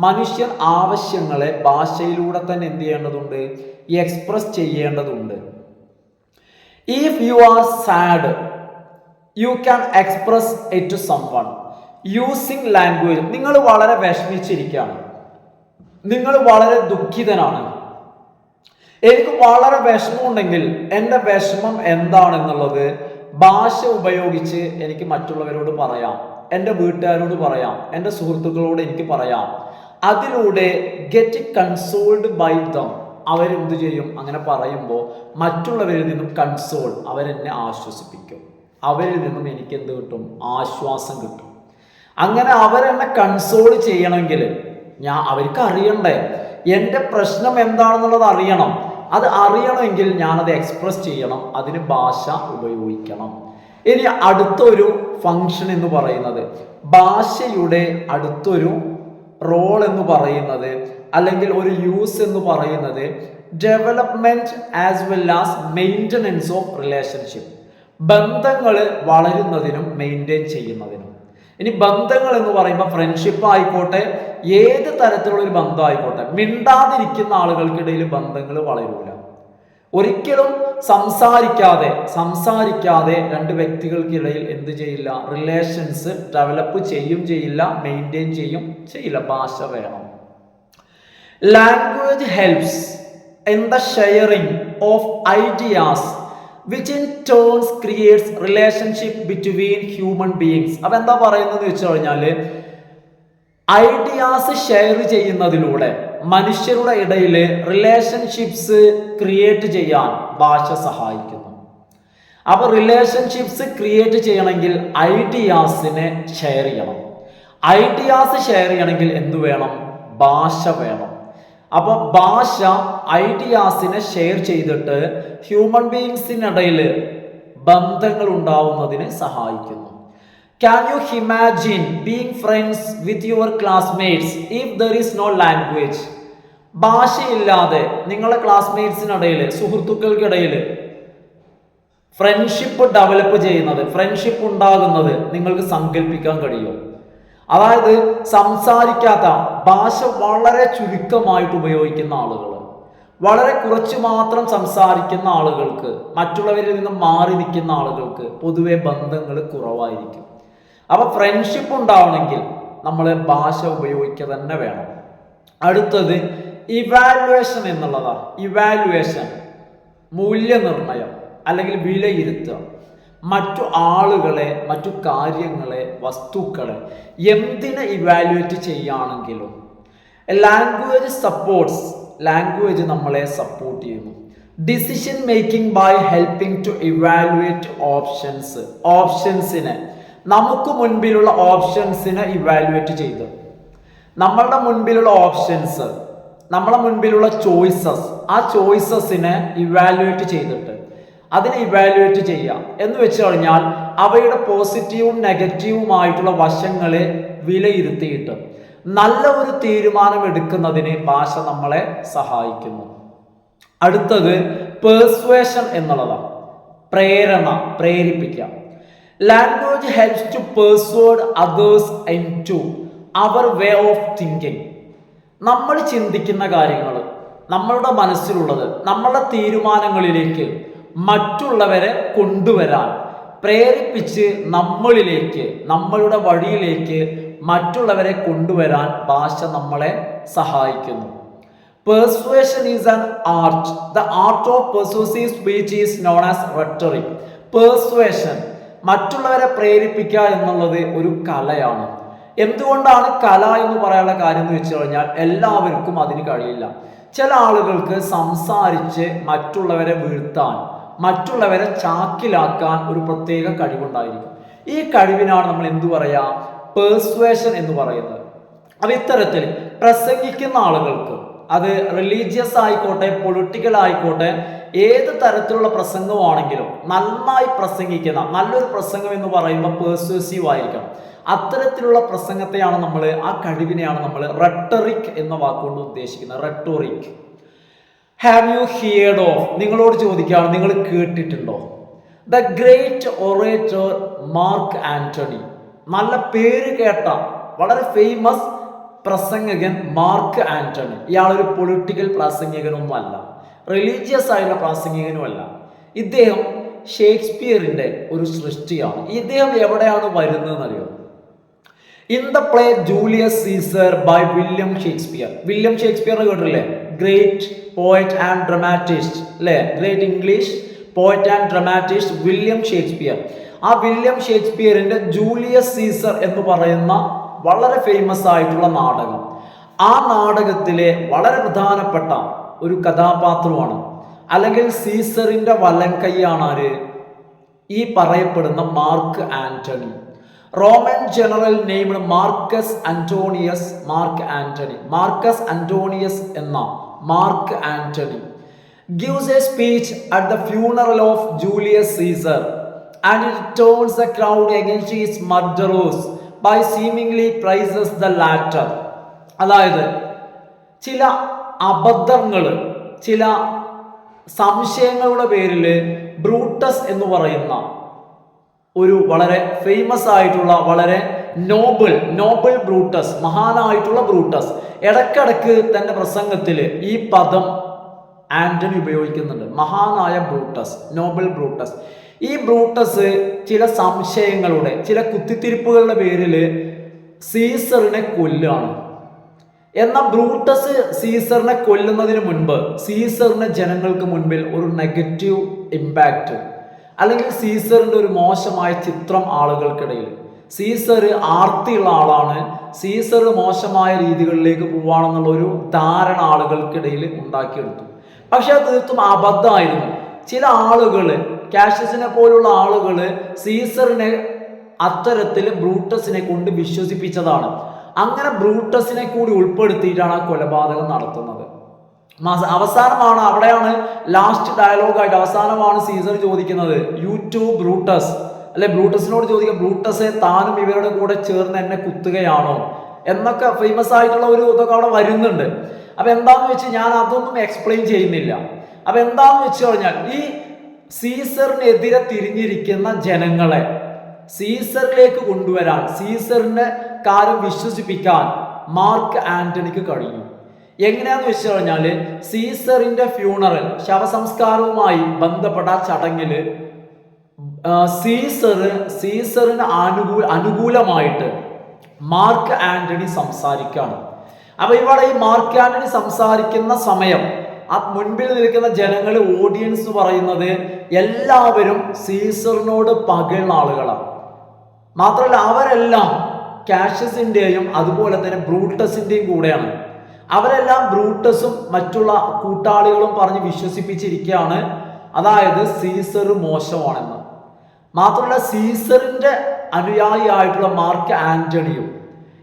മനുഷ്യൻ ആവശ്യങ്ങളെ ഭാഷയിലൂടെ തന്നെ എന്ത് ചെയ്യേണ്ടതുണ്ട്, എക്സ്പ്രസ് ചെയ്യേണ്ടതുണ്ട്. If you are sad you can express it to someone using language. നിങ്ങൾ വളരെ വിഷമിച്ചിരിക്കുകയാണ്, നിങ്ങൾ വളരെ ദുഃഖിതനാണ്, എനിക്ക് വളരെ വിഷമമുണ്ടെങ്കിൽ എൻ്റെ വിഷമം എന്താണെന്നുള്ളത് ഭാഷ ഉപയോഗിച്ച് എനിക്ക് മറ്റുള്ളവരോട് പറയാം. എൻ്റെ വീട്ടുകാരോട് പറയാം, എൻ്റെ സുഹൃത്തുക്കളോട് എനിക്ക് പറയാം. അതിലൂടെ ഗെറ്റ് കൺസോൾഡ് ബൈ ദം. അവരെന്ത് ചെയ്യും? അങ്ങനെ പറയുമ്പോൾ മറ്റുള്ളവരിൽ നിന്നും കൺസോൾ, അവരെന്നെ ആശ്വസിപ്പിക്കും. അവരിൽ നിന്നും എനിക്ക് എന്ത് കിട്ടും? ആശ്വാസം കിട്ടും. അങ്ങനെ അവരെന്നെ കൺസോൾ ചെയ്യണമെങ്കിൽ അവർക്ക് അറിയണ്ടേ എൻ്റെ പ്രശ്നം എന്താണെന്നുള്ളത് അറിയണം. അത് അറിയണമെങ്കിൽ ഞാനത് എക്സ്പ്രസ് ചെയ്യണം. അതിന് ഭാഷ ഉപയോഗിക്കണം. ഇനി അടുത്തൊരു ഫങ്ഷൻ എന്ന് പറയുന്നത്, ഭാഷയുടെ അടുത്തൊരു റോൾ എന്ന് പറയുന്നത്, അല്ലെങ്കിൽ ഒരു യൂസ് എന്ന് പറയുന്നത്, development as well as maintenance of relationship. ബന്ധങ്ങൾ വളരുന്നതിനും മെയിൻറ്റെയിൻ ചെയ്യുന്നതിനും. ഇനി ബന്ധങ്ങൾ എന്ന് പറയുമ്പോൾ ഫ്രണ്ട്ഷിപ്പ് ആയിക്കോട്ടെ, ഏത് തരത്തിലുള്ള ഒരു ബന്ധം ആയിക്കോട്ടെ, മിണ്ടാതിരിക്കുന്ന ആളുകൾക്കിടയിൽ ബന്ധങ്ങൾ വളരൂല. ഒരിക്കലും സംസാരിക്കാതെ രണ്ട് വ്യക്തികൾക്കിടയിൽ എന്ത് ചെയ്യില്ല? റിലേഷൻസ് ഡെവലപ്പ് ചെയ്യില്ല, മെയിൻറ്റെയിൻ ചെയ്യില്ല. ഭാഷ വേണം. Language helps in the sharing of ideas which in turns creates relationship between human beings. അപ്പോൾ എന്താ പറയുന്നത് വെച്ച് കഴിഞ്ഞാൽ, ഐഡിയാസ് ഷെയർ ചെയ്യുന്നതിലൂടെ മനുഷ്യരുടെ ഇടയിൽ റിലേഷൻഷിപ്സ് ക്രിയേറ്റ് ചെയ്യാൻ ഭാഷ സഹായിക്കുന്നു. അപ്പോൾ റിലേഷൻഷിപ്സ് ക്രിയേറ്റ് ചെയ്യണമെങ്കിൽ ഐഡിയാസിനെ ഷെയർ ചെയ്യണം. ഐഡിയാസ് ഷെയർ ചെയ്യണമെങ്കിൽ എന്തു വേണം? ഭാഷ വേണം. അപ്പോൾ ഭാഷ ഐഡിയാസിനെ ഷെയർ ചെയ്തിട്ട് ഹ്യൂമൻ ബീയിങ്സിനിടയിൽ ബന്ധങ്ങൾ ഉണ്ടാവുന്നതിന് സഹായിക്കുന്നു. Can you imagine being friends with your classmates if there is no language? ഭാഷയില്ലാതെ നിങ്ങളുടെ ക്ലാസ്മേറ്റ്സിനിടയിൽ, സുഹൃത്തുക്കൾക്കിടയിൽ ഫ്രണ്ട്ഷിപ്പ് ഡെവലപ്പ് ചെയ്യുന്നത്, ഫ്രണ്ട്ഷിപ്പ് ഉണ്ടാകുന്നത് നിങ്ങൾക്ക് സങ്കല്പിക്കാൻ കഴിയും? അതായത് സംസാരിക്കാത്ത, ഭാഷ വളരെ ചുരുക്കമായിട്ട് ഉപയോഗിക്കുന്ന ആളുകൾ, വളരെ കുറച്ച് മാത്രം സംസാരിക്കുന്ന ആളുകൾക്ക്, മറ്റുള്ളവരിൽ നിന്ന് മാറി നിൽക്കുന്ന ആളുകൾക്ക് പൊതുവെ ബന്ധങ്ങൾ കുറവായിരിക്കും. അപ്പൊ ഫ്രണ്ട്ഷിപ്പ് ഉണ്ടാവണമെങ്കിൽ നമ്മൾ ഭാഷ ഉപയോഗിക്കുക തന്നെ വേണം. അടുത്തത് ഇവാലുവേഷൻ എന്നുള്ളതാണ്. ഇവാലുവേഷൻ, മൂല്യനിർണയം അല്ലെങ്കിൽ വിലയിരുത്തുക. മറ്റു ആളുകളെ, മറ്റു കാര്യങ്ങളെ, വസ്തുക്കളെ എന്തിനെ ഇവാലുവേറ്റ് ചെയ്യുകയാണെങ്കിലും ലാംഗ്വേജ് സപ്പോർട്ട്സ്, ലാംഗ്വേജ് നമ്മളെ സപ്പോർട്ട് ചെയ്യുന്നു. Decision making by helping to evaluate options. ഓപ്ഷൻസിനെ, നമുക്ക് മുൻപിലുള്ള ഓപ്ഷൻസിനെ ഇവാലുവേറ്റ് ചെയ്ത്, നമ്മളുടെ മുൻപിലുള്ള ഓപ്ഷൻസ്, നമ്മളെ മുൻപിലുള്ള ചോയ്സസ്, ആ ചോയ്സസിനെ ഇവാലുവേറ്റ് ചെയ്തിട്ട് അതിനെ ഇവാലുവേറ്റ് ചെയ്യാം എന്ന് വെച്ച് കഴിഞ്ഞാൽ അവയുടെ പോസിറ്റീവും നെഗറ്റീവുമായിട്ടുള്ള വശങ്ങളെ വിലയിരുത്തിയിട്ട് നല്ല ഒരു തീരുമാനം എടുക്കുന്നതിന് ഭാഷ നമ്മളെ സഹായിക്കുന്നു. അടുത്തത് പെർസ്വേഷൻ എന്നുള്ളതാണ്. പ്രേരണ, പ്രേരിപ്പിക്കാം. Language helps to persuade others into our way of thinking. നമ്മൾ ചിന്തിക്കുന്ന കാര്യങ്ങൾ, നമ്മളുടെ മനസ്സിലുള്ളത്, നമ്മളുടെ തീരുമാനങ്ങളിലേക്ക് മറ്റുള്ളവരെ കൊണ്ടുവരാൻ, പ്രേരിപ്പിച്ച് നമ്മളിലേക്ക്, നമ്മളുടെ വഴിയിലേക്ക് മറ്റുള്ളവരെ കൊണ്ടുവരാൻ ഭാഷ നമ്മളെ സഹായിക്കുന്നു. Persuasion is an art. The art of persuasive speech is known as rhetoric. Persuasion, മറ്റുള്ളവരെ പ്രേരിപ്പിക്കുക എന്നുള്ളത് ഒരു കലയാണ്. എന്തുകൊണ്ടാണ് കല എന്ന് പറയാനുള്ള കാര്യം എന്ന് വെച്ച് കഴിഞ്ഞാൽ എല്ലാവർക്കും അതിന് കഴിയില്ല. ചില ആളുകൾക്ക് സംസാരിച്ച് മറ്റുള്ളവരെ വീഴ്ത്താൻ, മറ്റുള്ളവരെ ചാക്കിലാക്കാൻ ഒരു പ്രത്യേക കഴിവുണ്ടായിരിക്കും. ഈ കഴിവിനാണ് നമ്മൾ എന്തു പറയാ? പെർസ്വേഷൻ എന്ന് പറയുന്നത്. അത് ഇത്തരത്തിൽ പ്രസംഗിക്കുന്ന ആളുകൾക്ക്, അത് റിലീജിയസ് ആയിക്കോട്ടെ, പൊളിറ്റിക്കൽ ആയിക്കോട്ടെ, ഏത് തരത്തിലുള്ള പ്രസംഗമാണെങ്കിലും നന്നായി പ്രസംഗിക്കുന്ന, നല്ലൊരു പ്രസംഗം എന്ന് പറയുമ്പോൾ പെർസ്വേസീവ് ആയിരിക്കണം. അത്തരത്തിലുള്ള പ്രസംഗത്തെയാണ് നമ്മൾ, ആ കഴിവിനെയാണ് നമ്മൾ റെട്ടറിക് എന്ന വാക്കുകൊണ്ട് ഉദ്ദേശിക്കുന്നത്. Rhetoric. Have you heard of? നിങ്ങളോട് ചോദിക്കുകയാണ്, നിങ്ങൾ കേട്ടിട്ടുണ്ടോ? The great orator Mark Antony. നല്ല പേര് കേട്ട, വളരെ ഫേമസ് പ്രസംഗകൻ മാർക്ക് ആന്റണി. ഇയാളൊരു പൊളിറ്റിക്കൽ പ്രാസംഗികനൊന്നും അല്ല, റിലീജിയസ് ആയുള്ള പ്രാസംഗികനുമല്ല. ഇദ്ദേഹം ഷേക്സ്പിയറിന്റെ ഒരു സൃഷ്ടിയാണ്. ഇദ്ദേഹം എവിടെയാണ് വരുന്നതെന്നറിയോ? In the play Julius Caesar by William Shakespeare. William ഷേക്സ്പിയറിനെ കേട്ടില്ലേ? ഗ്രേറ്റ് പോയറ്റ് ആൻഡ് ഡ്രമാറ്റിസ്റ്റ്, അല്ലേ? Great English poet and dramatist William Shakespeare. ആ വില്യം ഷേക്സ്പിയറിന്റെ ജൂലിയസ് സീസർ എന്ന് പറയുന്ന വളരെ ഫേമസ് ആയിട്ടുള്ള നാടകം. ആ നാടകത്തിലെ വളരെ പ്രധാനപ്പെട്ട ഒരു കഥാപാത്രമാണ്, അല്ലെങ്കിൽ സീസറിന്റെ വലംകൈയാണ് ആര്? ഈ പറയപ്പെടുന്ന Mark Antony. Roman general named Marcus Antonius എന്ന Mark Antony gives a speech at the funeral of Julius Caesar, and it turns the crowd against his murderers by seemingly praises the latter. അതായത് ചില അബദ്ധങ്ങൾ, ചില സംശയങ്ങളുടെ പേരിൽ ബ്രൂട്ടസ് എന്ന് പറയുന്ന ഒരു വളരെ ഫേമസ് ആയിട്ടുള്ള, വളരെ നോബിൾ ബ്രൂട്ടസ്, മഹാനായിട്ടുള്ള ബ്രൂട്ടസ് ഇടക്കിടക്ക് തന്റെ പ്രസംഗത്തിൽ ഈ പദം ആന്റണി ഉപയോഗിക്കുന്നുണ്ട്. മഹാനായ ബ്രൂട്ടസ്, നോബൽ ബ്രൂട്ടസ്. ഈ ബ്രൂട്ടസ് ചില സംശയങ്ങളുടെ, ചില കുത്തിത്തിരിപ്പുകളുടെ പേരിൽ സീസറിനെ കൊല്ലുകയാണ്. എന്നാൽ ബ്രൂട്ടസ് സീസറിനെ കൊല്ലുന്നതിന് മുൻപ് സീസറിന് ജനങ്ങൾക്ക് മുൻപിൽ ഒരു നെഗറ്റീവ് ഇമ്പാക്റ്റ്, അല്ലെങ്കിൽ സീസറിന്റെ ഒരു മോശമായ ചിത്രം ആളുകൾക്കിടയിൽ, സീസർ ആർത്തിയുള്ള ആളാണ്, സീസർ മോശമായ രീതികളിലേക്ക് പോവാണെന്നുള്ള ഒരു ധാരണ ആളുകൾക്കിടയിൽ ഉണ്ടാക്കിയെടുത്തു. പക്ഷെ അത് തീർത്തും അബദ്ധമായിരുന്നു. ചില ആളുകൾ, കാഷ്യസിനെ പോലുള്ള ആളുകൾ സീസറിനെ അത്തരത്തിൽ ബ്രൂട്ടസിനെ കൊണ്ട് വിശ്വസിപ്പിച്ചതാണ്. അങ്ങനെ ബ്രൂട്ടസിനെ കൂടി ഉൾപ്പെടുത്തിയിട്ടാണ് ആ കൊലപാതകം നടത്തുന്നത്. അവസാനമാണ്, അവിടെയാണ് ലാസ്റ്റ് ഡയലോഗായിട്ട് അവസാനമാണ് സീസർ ചോദിക്കുന്നത്, യു ടു ബ്രൂട്ടസ്, അല്ലെ ബ്രൂട്ടസിനോട് ചോദിക്കുക, ബ്രൂട്ടസെ താനും ഇവരുടെ കൂടെ ചേർന്ന് എന്നെ കുത്തുകയാണോ എന്നൊക്കെ ഫേമസ് ആയിട്ടുള്ള ഒരു ഇതൊക്കെ അവിടെ വരുന്നുണ്ട്. അപ്പൊ എന്താന്ന് വെച്ച് ഞാൻ അതൊന്നും എക്സ്പ്ലെയിൻ ചെയ്യുന്നില്ല. അപ്പൊ എന്താന്ന് വെച്ച് കഴിഞ്ഞാൽ ഈ സീസറിനെതിരെ തിരിഞ്ഞിരിക്കുന്ന ജനങ്ങളെ സീസറിലേക്ക് കൊണ്ടുവരാൻ, സീസറിന്റെ കാര്യം വിശ്വസിപ്പിക്കാൻ മാർക്ക് ആന്റണിക്ക് കഴിഞ്ഞു. എങ്ങനെയാന്ന് വെച്ച് കഴിഞ്ഞാൽ സീസറിന്റെ ഫ്യൂണറൽ, ശവസംസ്കാരവുമായി ബന്ധപ്പെട്ട ചടങ്ങില് സീസറിന് അനുകൂലമായിട്ട് മാർക്ക് ആന്റണി സംസാരിക്കുകയാണ്. അപ്പൊ ഇവിടെ ഈ മാർക്ക് ആന്റണി സംസാരിക്കുന്ന സമയം ആ മുൻപിൽ നിൽക്കുന്ന ജനങ്ങൾ, ഓഡിയൻസ് പറയുന്നത് എല്ലാവരും സീസറിനോട് പകയുള്ള ആളുകളാണ്. മാത്രമല്ല അവരെല്ലാം കാഷ്യസിന്റെയും അതുപോലെ തന്നെ ബ്രൂട്ടസിന്റെയും കൂടെയാണ്. അവരെല്ലാം ബ്രൂട്ടസും മറ്റുള്ള കൂട്ടാളികളും പറഞ്ഞ് വിശ്വസിപ്പിച്ചിരിക്കുകയാണ്, അതായത് സീസർ മോശമാണെന്ന്. മാത്രമല്ല സീസറിന്റെ അനുയായിയായിട്ടുള്ള മാർക്ക് ആന്റണിയും.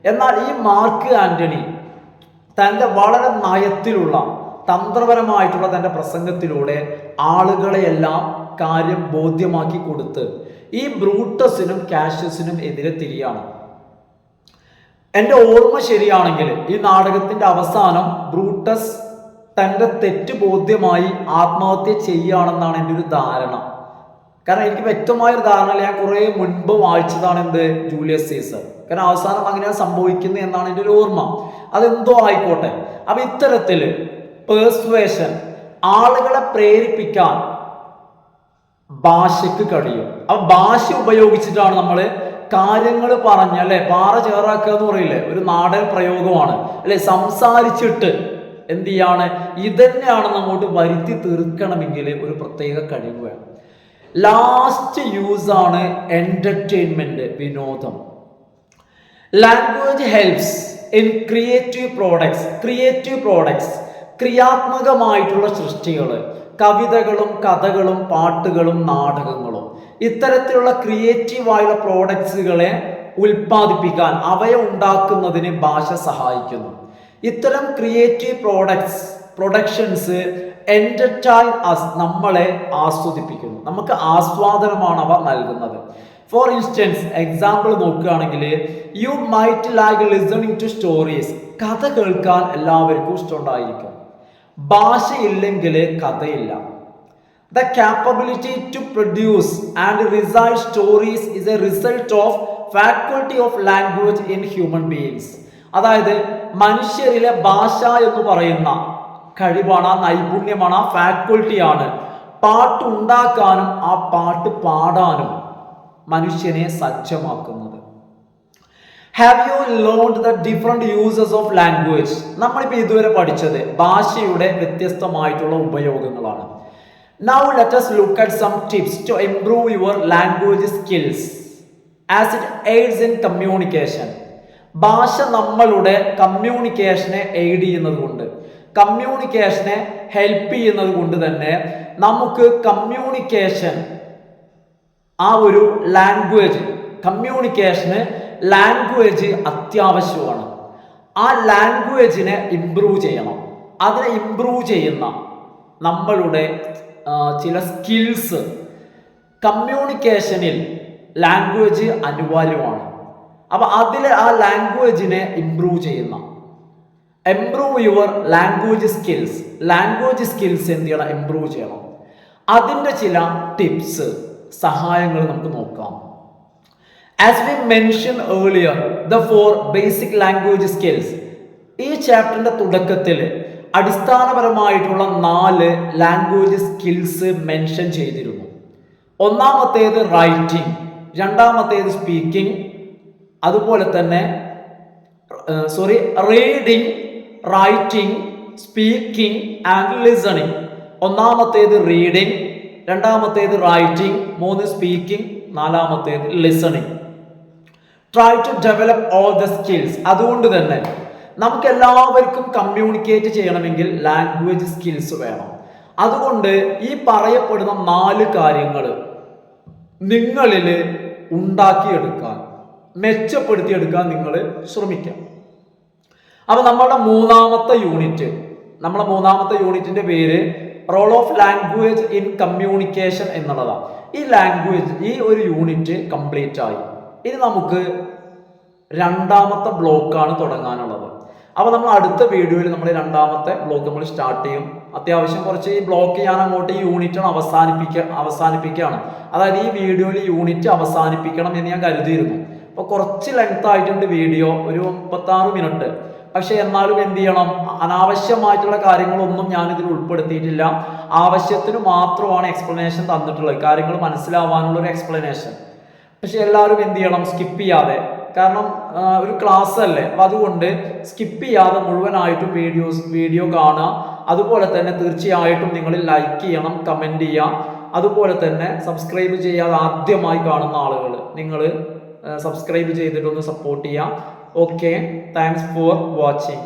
എന്നാൽ ഈ മാർക്ക് ആന്റണി തൻ്റെ വളരെ നയത്തിലുള്ള, തന്ത്രപരമായിട്ടുള്ള തൻ്റെ പ്രസംഗത്തിലൂടെ ആളുകളെയെല്ലാം കാര്യം ബോധ്യമാക്കി കൊടുത്ത് ഈ ബ്രൂട്ടസിനും കാഷ്യസിനും എതിരെ തിരിയാണ്. എൻ്റെ ഓർമ്മ ശരിയാണെങ്കിൽ ഈ നാടകത്തിന്റെ അവസാനം ബ്രൂട്ടസ് തൻ്റെ തെറ്റ് ബോധ്യമായി ആത്മഹത്യ ചെയ്യുകയാണെന്നാണ് എൻ്റെ ഒരു ധാരണ. കാരണം എനിക്ക് വ്യക്തമായൊരു ധാരണ, ഞാൻ കുറെ മുൻപ് വായിച്ചതാണ് എന്ത്, ജൂലിയസ് സീസർ. കാരണം അവസാനം അങ്ങനെയാണ് സംഭവിക്കുന്നത് എന്നാണ് എൻ്റെ ഒരു ഓർമ്മ. അതെന്തോ ആയിക്കോട്ടെ. അപ്പൊ ഇത്തരത്തില് പേഴ്സ്വേഷൻ, ആളുകളെ പ്രേരിപ്പിക്കാൻ ഭാഷയ്ക്ക് കഴിയും. അപ്പൊ ഭാഷ ഉപയോഗിച്ചിട്ടാണ് നമ്മൾ കാര്യങ്ങൾ പറഞ്ഞ, അല്ലെ, പാറ ചേറാക്കുക എന്ന് പറയില്ലേ, ഒരു നാടൻ പ്രയോഗമാണ്, അല്ലെ. സംസാരിച്ചിട്ട് എന്ത് ചെയ്യാണ്, ഇതന്നെയാണെന്ന് അങ്ങോട്ട് വരുത്തി തീർക്കണമെങ്കിൽ ഒരു പ്രത്യേക കഴിവ് വേണം. ലാസ്റ്റ് യൂസ് ആണ് എന്റർടൈൻമെന്റ്, വിനോദം. Language helps in creative products, ക്രിയാത്മകമായിട്ടുള്ള സൃഷ്ടികൾ, കവിതകളും കഥകളും പാട്ടുകളും നാടകങ്ങളും, ഇത്തരത്തിലുള്ള ക്രിയേറ്റീവായുള്ള പ്രോഡക്ട്സുകളെ ഉൽപ്പാദിപ്പിക്കാൻ, അവയെ ഉണ്ടാക്കുന്നതിന് ഭാഷ സഹായിക്കുന്നു. ഇത്തരം ക്രിയേറ്റീവ് പ്രൊഡക്ഷൻസ് എന്റർടൈൻ അസ്, നമ്മളെ ആസ്വദിപ്പിക്കുന്നു, നമുക്ക് ആസ്വാദനമാണ് അവ നൽകുന്നത്. ഫോർ ഇൻസ്റ്റൻസ്, എക്സാമ്പിൾ നോക്കുകയാണെങ്കിൽ, you might like listening to stories, കഥ കേൾക്കാൻ എല്ലാവർക്കും ഇഷ്ടമുണ്ടായിരിക്കും. ഭാഷയില്ലെങ്കിൽ കഥയില്ല. The capability to produce and recite stories is a result of faculty of language in human beings. അതായത് മനുഷ്യരിലെ ഭാഷ എന്ന് പറയുന്ന കഴിവാണ്, ആ നൈപുണ്യമാണ്, ആ ഫാക്കൽറ്റിയാണ് പാട്ടുണ്ടാക്കാനും ആ പാട്ട് പാടാനും മനുഷ്യനെ സജ്ജമാക്കുന്നത്. Have you learned the different uses of language? നമ്മളിപ്പോൾ ഇതുവരെ പഠിച്ചത് ഭാഷയുടെ വ്യത്യസ്തമായിട്ടുള്ള ഉപയോഗങ്ങളാണ്. Now let us look at some tips to improve your language skills as it aids in communication. ഭാഷ നമ്മളുടെ കമ്മ്യൂണിക്കേഷനെ എയ്ഡ് ചെയ്യുന്നത് കൊണ്ട്, കമ്മ്യൂണിക്കേഷനെ ഹെൽപ്പ് ചെയ്യുന്നത് കൊണ്ട് തന്നെ നമുക്ക് കമ്മ്യൂണിക്കേഷൻ ആ ഒരു ലാംഗ്വേജ്, കമ്മ്യൂണിക്കേഷന് ലാംഗ്വേജ് അത്യാവശ്യമാണ്. ആ ലാംഗ്വേജിനെ ഇംപ്രൂവ് ചെയ്യണം. അതിനെ ഇംപ്രൂവ് ചെയ്യുന്ന നമ്മളുടെ ചില സ്കിൽസ്, കമ്മ്യൂണിക്കേഷനിൽ ലാംഗ്വേജ് അനിവാര്യമാണ്. അപ്പൊ അതിൽ ആ ലാംഗ്വേജിനെ ഇംപ്രൂവ് ചെയ്യുന്ന, improve your language skills, language skills എന്ത് ചെയ്യണം? ഇംപ്രൂവ് ചെയ്യണം. അതിൻ്റെ ചില ടിപ്സ്, സഹായങ്ങൾ നമുക്ക് നോക്കാം. As we mention earlier the 4 basic language skills. ഈ ചാപ്റ്ററിന്റെ തുടക്കത്തിൽ അടിസ്ഥാനപരമായിട്ടുള്ള 4 ലാംഗ്വേജ് സ്കിൽസ് മെൻഷൻ ചെയ്തിരുന്നു. ഒന്നാമത്തേത് റൈറ്റിംഗ്, രണ്ടാമത്തേത് സ്പീക്കിംഗ്, അതുപോലെ തന്നെ reading, writing, speaking and listening. ഒന്നാമത്തേത് റീഡിംഗ്, രണ്ടാമത്തേത് റൈറ്റിംഗ്, 3 സ്പീക്കിംഗ്, 4-മത്തേത് listening. Try to develop all the skills. അതുകൊണ്ട് തന്നെ നമുക്ക് എല്ലാവർക്കും കമ്മ്യൂണിക്കേറ്റ് ചെയ്യണമെങ്കിൽ ലാംഗ്വേജ് സ്കിൽസ് വേണം. അതുകൊണ്ട് ഈ പറയപ്പെടുന്ന 4 കാര്യങ്ങൾ നിങ്ങളിൽ ഉണ്ടാക്കിയെടുക്കാൻ, മെച്ചപ്പെടുത്തിയെടുക്കാൻ നിങ്ങൾ ശ്രമിക്കാം. അപ്പൊ നമ്മുടെ മൂന്നാമത്തെ യൂണിറ്റിന്റെ പേര് role of language in communication എന്നുള്ളതാണ്. ഈ ഒരു യൂണിറ്റ് കംപ്ലീറ്റ് ആയി. ഇനി നമുക്ക് രണ്ടാമത്തെ ബ്ലോക്കാണ് തുടങ്ങാനുള്ളത്. അപ്പോൾ നമ്മൾ അടുത്ത വീഡിയോയിൽ നമ്മൾ രണ്ടാമത്തെ ബ്ലോക്ക് നമ്മൾ സ്റ്റാർട്ട് ചെയ്യും. അത്യാവശ്യം കുറച്ച് ഈ ബ്ലോക്ക് ഞാൻ അങ്ങോട്ട് ഈ യൂണിറ്റ് അവസാനിപ്പിക്കുകയാണ്. അതായത് ഈ വീഡിയോയിൽ യൂണിറ്റ് അവസാനിപ്പിക്കണം എന്ന് ഞാൻ കരുതിയിരുന്നു. അപ്പോൾ കുറച്ച് ലെങ്ത് ആയിട്ടുണ്ട് വീഡിയോ, ഒരു 36 മിനിറ്റ്. പക്ഷെ എന്നാലും എന്ത് ചെയ്യണം, അനാവശ്യമായിട്ടുള്ള കാര്യങ്ങളൊന്നും ഞാനിതിൽ ഉൾപ്പെടുത്തിയിട്ടില്ല. ആവശ്യത്തിന് മാത്രമാണ് എക്സ്പ്ലനേഷൻ തന്നിട്ടുള്ളത്, കാര്യങ്ങൾ മനസ്സിലാവാനുള്ള ഒരു എക്സ്പ്ലനേഷൻ. പക്ഷെ എല്ലാവരും എന്ത് ചെയ്യണം, സ്കിപ്പ് ചെയ്യാതെ, കാരണം ഒരു ക്ലാസ് അല്ലേ, അപ്പം അതുകൊണ്ട് സ്കിപ്പ് ചെയ്യാതെ മുഴുവനായിട്ടും വീഡിയോ കാണുക. അതുപോലെ തന്നെ തീർച്ചയായിട്ടും നിങ്ങൾ ലൈക്ക് ചെയ്യണം, കമൻറ്റ് ചെയ്യാം. അതുപോലെ തന്നെ സബ്സ്ക്രൈബ് ചെയ്യാതെ ആദ്യമായി കാണുന്ന ആളുകൾ നിങ്ങൾ സബ്സ്ക്രൈബ് ചെയ്തിട്ടൊന്ന് സപ്പോർട്ട് ചെയ്യാം. Okay, thanks for watching.